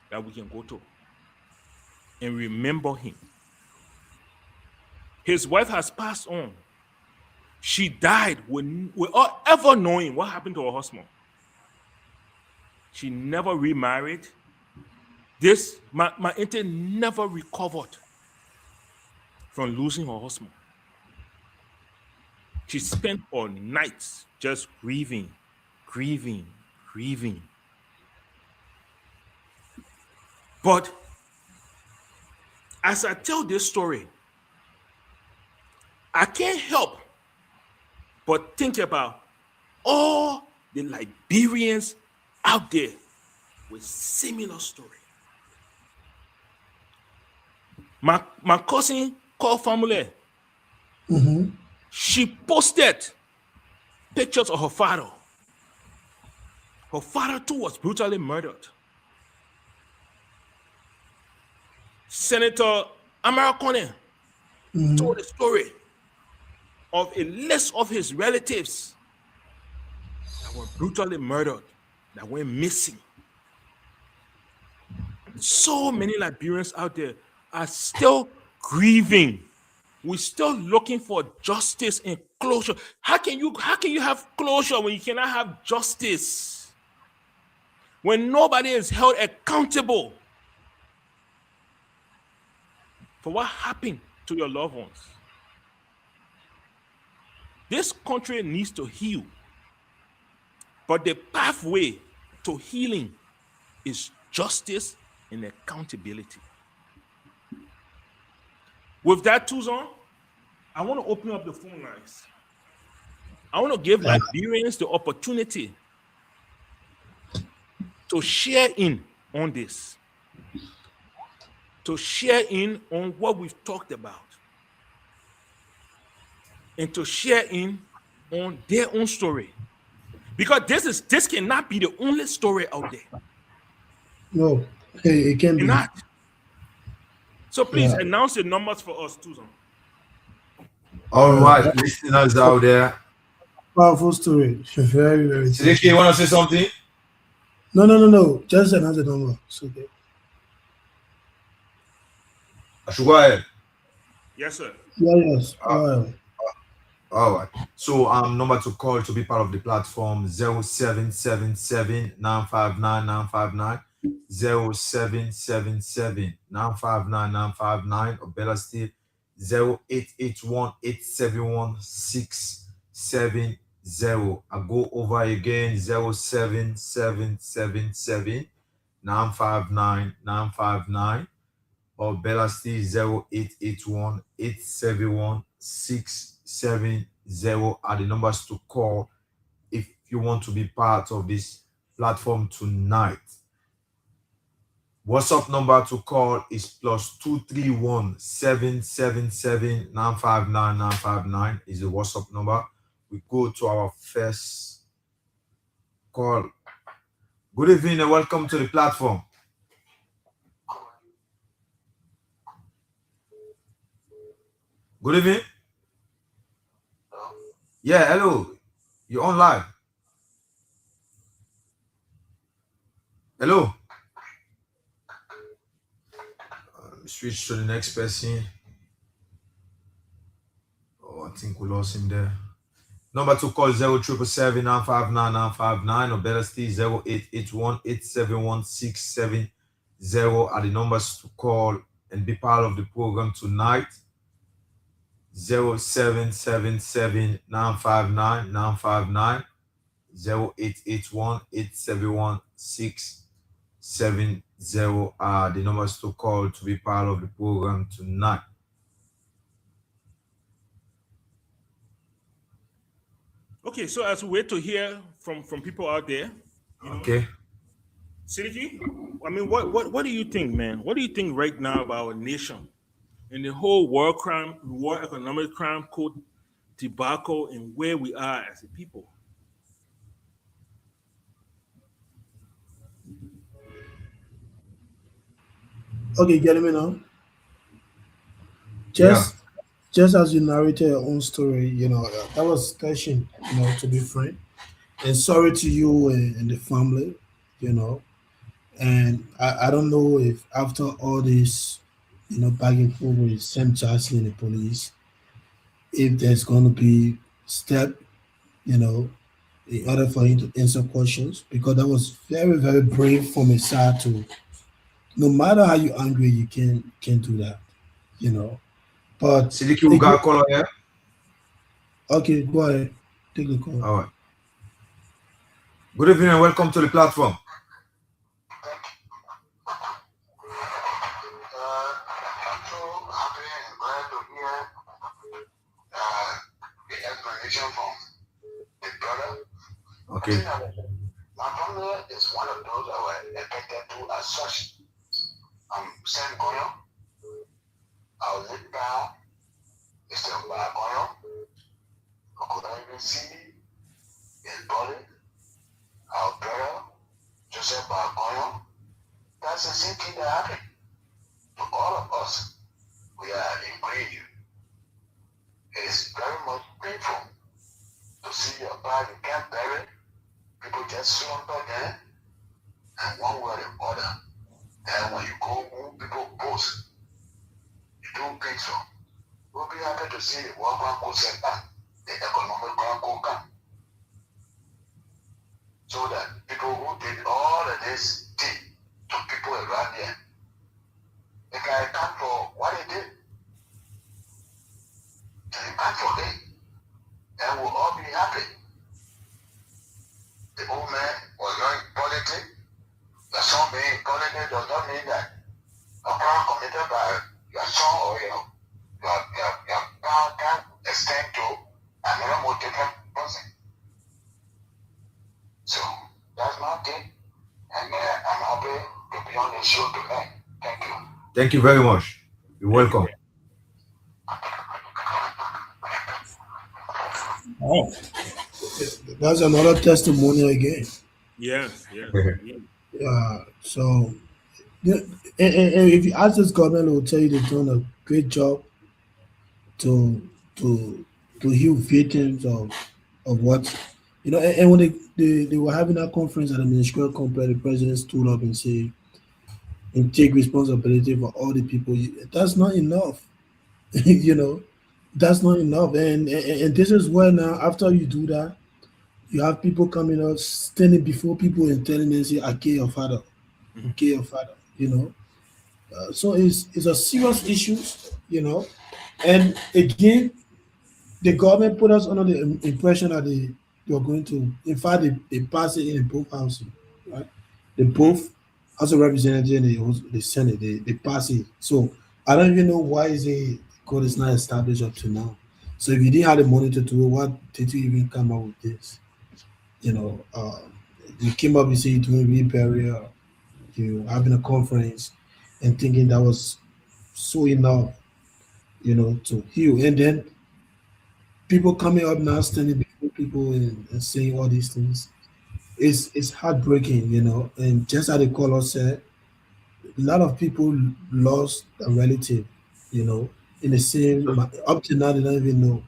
that we can go to and remember him. His wife has passed on. She died without ever knowing what happened to her husband. She never remarried. My auntie never recovered from losing her husband. She spent her nights just grieving, grieving, grieving. But as I tell this story, I can't help but think about all the Liberians out there with similar story. My cousin called family. She posted pictures of her father. Her father too was brutally murdered. Senator Americone told the story of a list of his relatives that were brutally murdered, that went missing. So many Liberians out there are still grieving. We're still looking for justice and closure. How can you have closure when you cannot have justice? When nobody is held accountable for what happened to your loved ones? This country needs to heal. But the pathway to healing is justice and accountability. With that, Tuzon, I want to open up the phone lines. I want to give Liberians the opportunity to share in on this, to share in on what we've talked about, and to share in on their own story. Because this cannot be the only story out there. No, it can be. Cannot. So please announce the numbers for us, Tuzon. All right, listeners out there. Powerful story. Very, very. Siddiqui, you want to say something? No. Just another number. It's okay. I should go ahead. Yes, sir. Yes. All right. So number to call to be part of the platform 0777 959 959 0777 959 959 or better still 0881 871 670. I go over again 07777 959 959 or better still 0881 871 670 are the numbers to call if you want to be part of this platform tonight. WhatsApp number to call is +231 777 959 959 is the WhatsApp number. We go to our first call. Good evening and welcome to the platform. Good evening. Yeah, hello. You're on live. Hello. Switch to the next person. Oh, I think we lost him there. Number to call 0777 959 959 or better still 0881 871 670 are the numbers to call and be part of the program tonight. 0777 959 959 0881 871 670 are the numbers to call to be part of the program tonight. Okay, so as we wait to hear from people out there, Okay. Siddiqui, I mean, what do you think, man? What do you think right now about our nation in the whole World Economic Crime Code debacle and where we are as a people. Okay, getting me now. Yeah. Just just as you narrated your own story, that was touching. To be frank, and sorry to you and the family. You know, and I don't know if after all this, back and forth with Sam Charles and the police, if there's going to be step, you know, in order for him to answer questions, because that was very, very brave from his side to, no matter how you angry, you can't do that, you know. But Sidiki, we got again, a caller here. okay, go ahead, take the call. All right. Good evening and welcome to the platform. I'm so happy and glad to hear the explanation from the brother. Okay. My family is one of those that were affected to as such. I'm Sam Goyo. Our late guy, Mr. Goyo. I could not even see his body. Our brother, Joseph Goyo. That's the same thing that happened to all of us. We are in grief. It is very much painful to see your body you can't bury. People just slumber there, and one way or the other. Then when you go home, people post. You don't think so. We'll be happy to see the world go set back, the economic go come. So that people who did all of this thing to people around here, they can account for what they did. They account for it. And we'll all be happy. The old man was not in politics. Your son being in politics does not mean that a crime committed by your son or your power can extend to another more different person. So that's my thing. And I'm happy to be on the show tonight. Thank you. Thank you very much. You're welcome. Oh, That's another testimonial again. yes, yes. So, yeah, and if you ask this government, they will tell you they've done a great job to to to heal victims of what and when they were having that conference at the ministerial complex, the president stood up and said and take responsibility for all the people. That's not enough. you know that's not enough, and this is where now after you do that, you have people coming out standing before people and telling them, say, I kill your father, I Mhm. kill your father, so it's a serious issue, and again, the government put us under the impression that they were going to, in fact, they passed it in both houses, right? The Mhm. both House of Representatives and the Senate, they pass it. So I don't even know why is the code is not established up to now. So if you didn't have the money to do it, what did you even come up with this? You know, you came up, you say you're doing reburial, you having a conference, and thinking that was so enough, to heal, and then people coming up now standing before people and saying all these things, it's heartbreaking, and just as the caller said, a lot of people lost a relative, in the same up to now they don't even know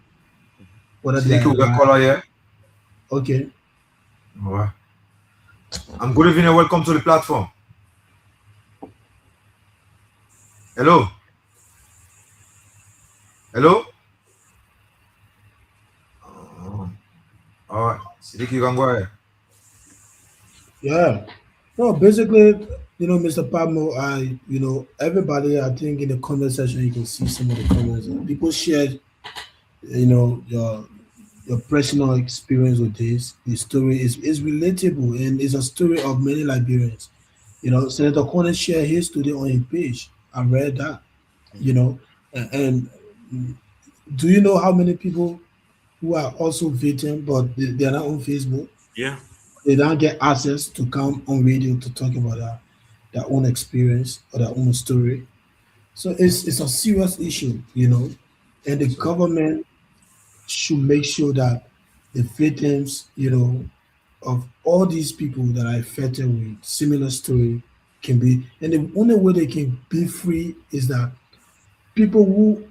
whether they Sidiki, are we got a alive. caller here. Okay. All right. Good evening and welcome to the platform. Hello. Hello. Oh, all right. Sidiki, you can go ahead. Yeah. No, basically, Mr. Pablo, everybody, I think in the comment section, you can see some of the comments. People shared, your personal experience with this. The story is relatable, and it's a story of many Liberians. Senator Corner shared his story on his page. I read that, you know, and do you know how many people who are also victims, but they are not on Facebook? Yeah. They don't get access to come on radio to talk about their own experience or their own story. So it's a serious issue, and the government should make sure that the victims, of all these people that are affected with similar story can be, and the only way they can be free is that people who,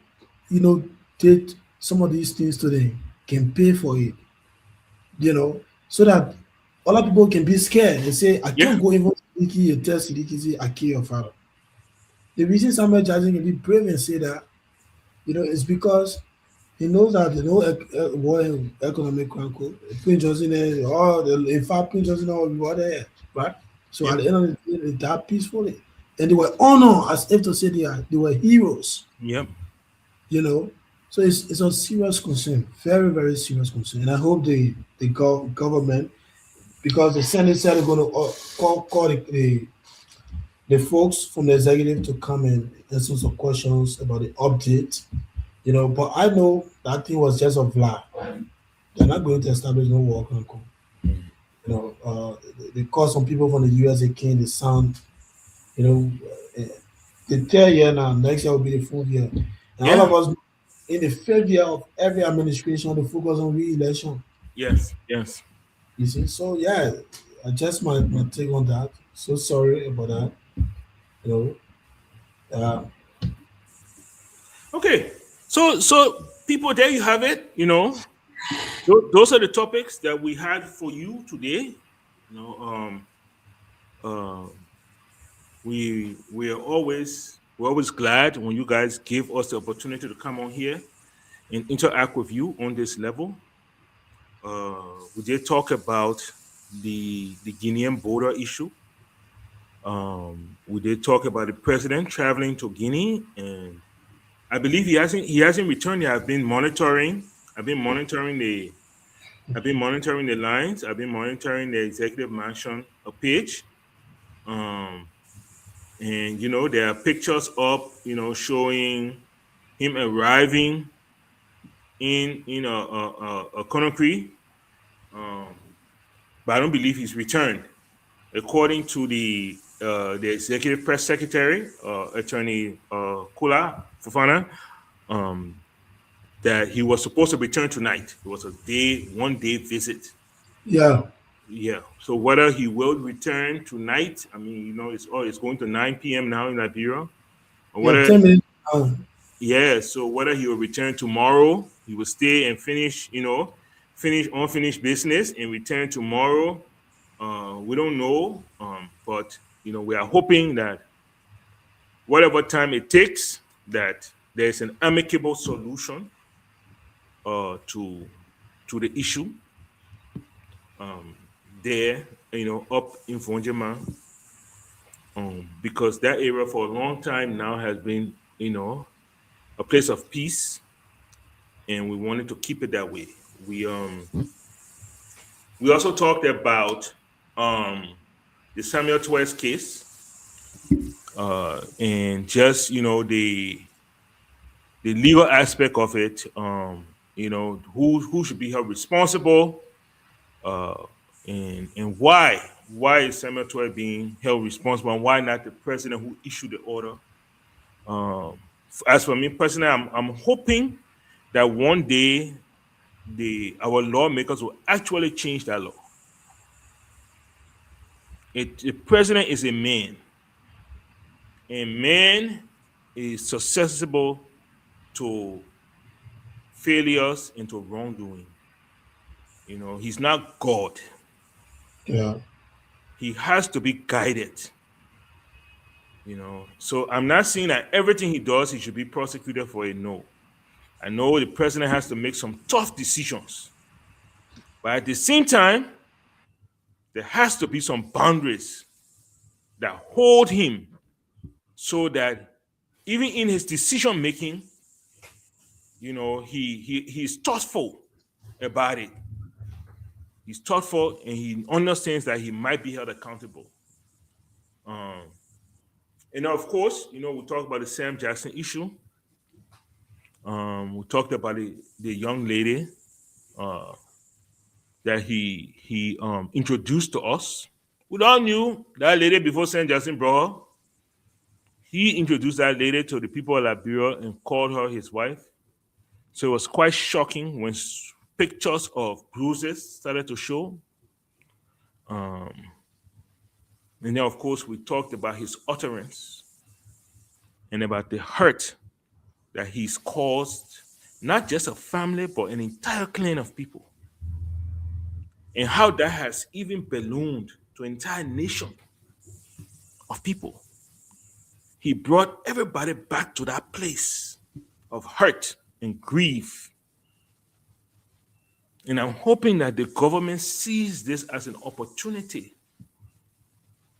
did some of these things to them can pay for it, so that other people can be scared and say, I Yeah, can't go even to Sidiki and tell Sidiki, say, I kill your father. The reason Samuel Jackson can be brave and say that, is because he knows that war and economic crankle, Prince Johnson, in fact, Prince Johnson will be there, right? So yep, at the end of the day, they died peacefully. And they were honored as if to say they were heroes, yep. you know. So it's a serious concern, very, very serious concern. And I hope the government, because the Senate said they're going to call the folks from the executive to come and answer some questions about the update, but I know that thing was just a lie. They're not going to establish no war control. They call some people from the USA came, they sound, you know, uh, the third year now, next year will be the fourth year. And all Yeah, of us in the third year of every administration, they focus on re-election. yes, yes. You see, so yeah, I just my take on that. So sorry about that. You Okay, so people, there you have it. Those are the topics that we had for you today. You know, uh, we're always glad when you guys give us the opportunity to come on here and interact with you on this level. We did talk about the Guinean border issue. We did talk about the president traveling to Guinea, and I believe he hasn't returned yet. I've been monitoring the lines. I've been monitoring the executive mansion page. Um, and there are pictures up, showing him arriving in a Conakry. Um, but I don't believe he's returned. According to the executive press secretary, Attorney Kula Fufana, um, that he was supposed to return tonight. It was a 1 day visit. yeah, Yeah. So whether he will return tonight, I mean, it's going to 9 p.m. now in Liberia, or yeah, whether 10 minutes. yeah, so whether he will return tomorrow, he will stay and finish unfinished business and return tomorrow. We don't know, but we are hoping that whatever time it takes, that there's an amicable solution to the issue there, up in Fonjema, because that area for a long time now has been, a place of peace, and we wanted to keep it that way. We um we also talked about the Samuel Twist case, and just the legal aspect of it. Who should be held responsible, uh, and why is Samuel Twist being held responsible, and why not the president who issued the order. As for me personally, I'm hoping that one day our lawmakers will actually change that law. The president is a man, and man is susceptible to failures and to wrongdoing. He's not God. Yeah, He has to be guided. So I'm not saying that everything he does he should be prosecuted for it. No, I know the president has to make some tough decisions, but at the same time, there has to be some boundaries that hold him, so that even in his decision making, he's thoughtful about it. He's thoughtful, and he understands that he might be held accountable. Um, and of course, we talked about the Sam Jackson issue. We talked about the young lady that he introduced to us. We all knew that lady before Sam Jackson brought her. He introduced that lady to the people of Liberia and called her his wife. So it was quite shocking when pictures of bruises started to show. And then, of course, we talked about his utterance and about the hurt that he's caused, not just a family, but an entire clan of people. And how that has even ballooned to an entire nation of people. He brought everybody back to that place of hurt and grief. And I'm hoping that the government sees this as an opportunity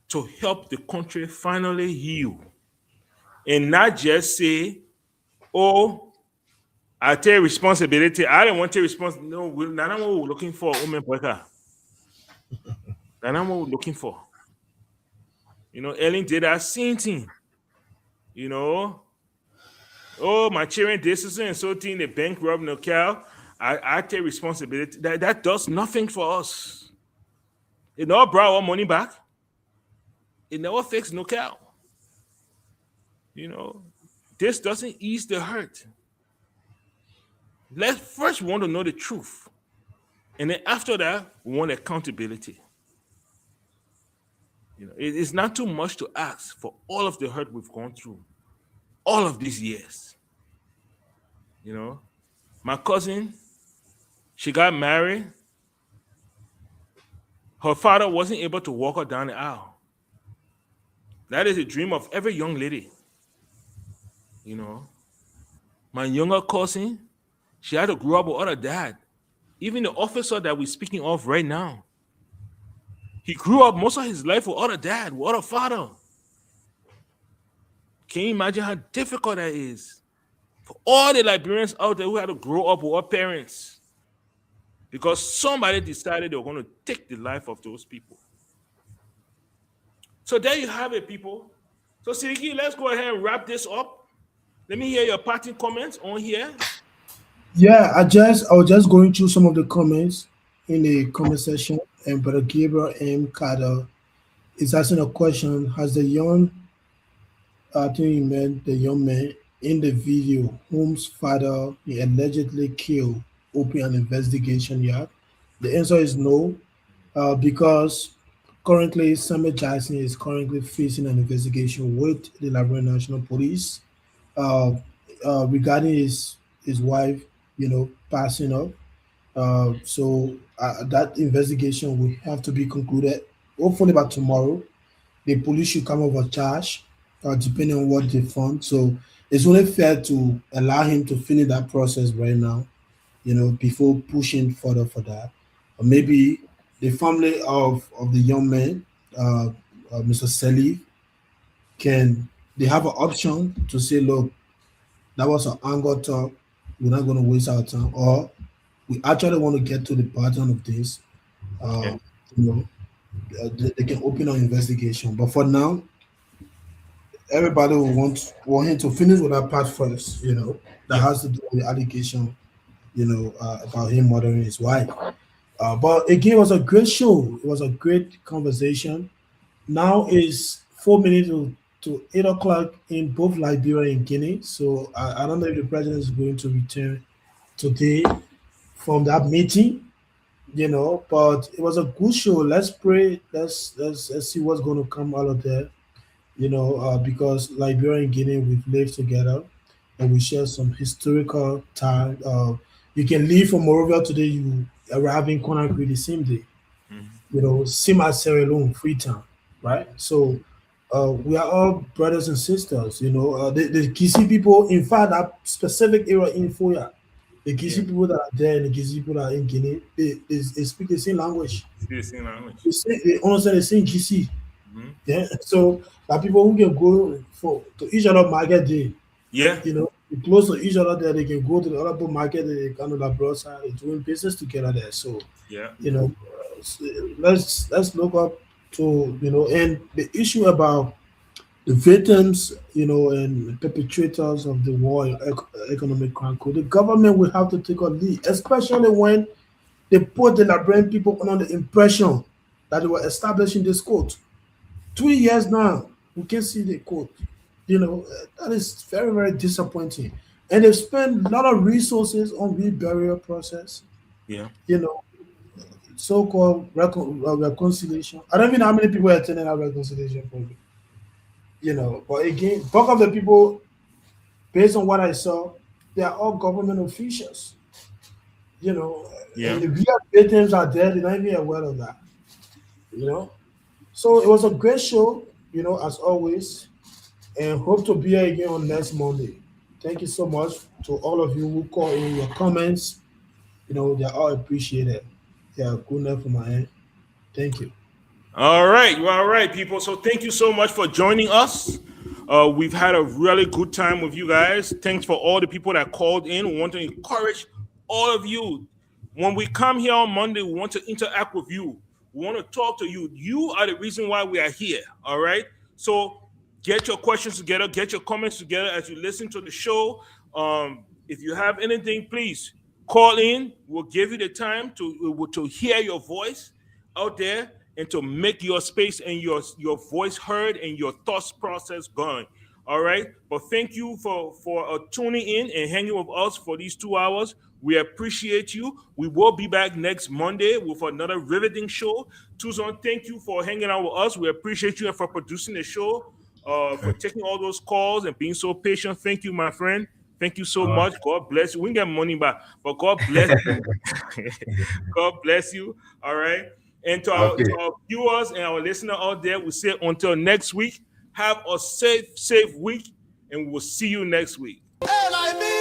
to help the country finally heal and not just say, oh, I take responsibility. I don't want to take responsibility. No, that's not what we're looking for, women. That's not what we're looking for. Ellen did that same thing. Oh, my children did so and so thing, they bank robbed no cow. I take responsibility. That does nothing for us. It never brought our money back. It never fixed no cow. This doesn't ease the hurt. Let's first want to know the truth. And then after that, we want accountability. It's not too much to ask for all of the hurt we've gone through all of these years. My cousin, she got married. Her father wasn't able to walk her down the aisle. That is a dream of every young lady. My younger cousin, she had to grow up with her dad. Even the officer that we're speaking of right now, he grew up most of his life with other dad, with other father. Can you imagine how difficult that is for all the Liberians out there who had to grow up with our parents? Because somebody decided they were going to take the life of those people. So there you have it, people. So Siriki, let's go ahead and wrap this up. Let me hear your parting comments on here. Yeah, I was just going through some of the comments in the comment section, and Brother Gabriel M. Carter is asking a question: has the young, I think he meant the young man in the video whose father he allegedly killed open an investigation yet? The answer is no, because currently Samuel Jackson is currently facing an investigation with the Liberian National Police uh, regarding his wife, passing up. So that investigation will have to be concluded hopefully by tomorrow. The police should come over charge, depending on what they found. So it's only fair to allow him to finish that process right now, before pushing further for that. Or maybe the family of the young man, Mr. Selly, they have an option to say, look, that was an anger talk. We're not going to waste our time, or we actually want to get to the bottom of this. Yeah. You know, they can open an investigation. But for now, everybody will want him to finish with that part first. That has to do with the allegation. About him murdering his wife. But again, it was a great show. It was a great conversation. Now is 4 minutes to 8 o'clock in both Liberia and Guinea. So I don't know if the president is going to return today from that meeting. But it was a good show. Let's pray. Let's see what's going to come out of there. Because Liberia and Guinea, we've lived together and we share some historical time. You can leave from Morovia today, you arrive in Conakry the same day. Same as Sierra Leone, Freetown, right? So we are all brothers and sisters. The Kisi people, in fact, that specific area in Foya, the Kisi people that are there and the Kisi people that are in Guinea, they speak the same language. The same language. They understand the same Kisi. Mm-hmm. Yeah, so that people who can go to each other market day. Yeah. Close to each other there, they can go to the other market, they kind of like broadside, doing business together there. So yeah, let's look up to and the issue about the victims, and perpetrators of the war and economic crime code. The government will have to take a lead, especially when they put the Liberian people under the impression that they were establishing this code. 2 years now, we can see the code. You know, that is very, very disappointing. And they spend a lot of resources on the burial process, Yeah. you know, so-called reconciliation. I don't even know how many people are attending that reconciliation program, you know. But again, bulk of the people, based on what I saw, they are all government officials, you know, and Yeah. the real victims are dead. They're not even aware of that, you know. So it was a great show, you know, as always, and hope to be here again on next Monday. Thank you so much to all of you who call in your comments. You know, they're all appreciated. Yeah, good night from my end. Thank you. All right, well, all right, people. So thank you so much for joining us. We've had a really good time with you guys. Thanks for all the people that called in. We want to encourage all of you. When we come here on Monday, we want to interact with you. We want to talk to you. You are the reason why we are here. All right. So get your questions together, get your comments together as you listen to the show. If you have anything, please call in. We'll give you the time to hear your voice out there and to make your space and your voice heard and your thoughts process going. All right. But thank you for tuning in and hanging with us for these 2 hours. We appreciate you. We will be back next Monday with another riveting show. Tuzon, thank you for hanging out with us. We appreciate you and for producing the show, for taking all those calls and being so patient. Thank you, my friend. Thank you so much. God bless you. We can get money back, but God bless you. God bless you. All right. And to Okay. our viewers and our listeners out there, we say until next week, have a safe week, and we'll see you next week. Hey, Liberia!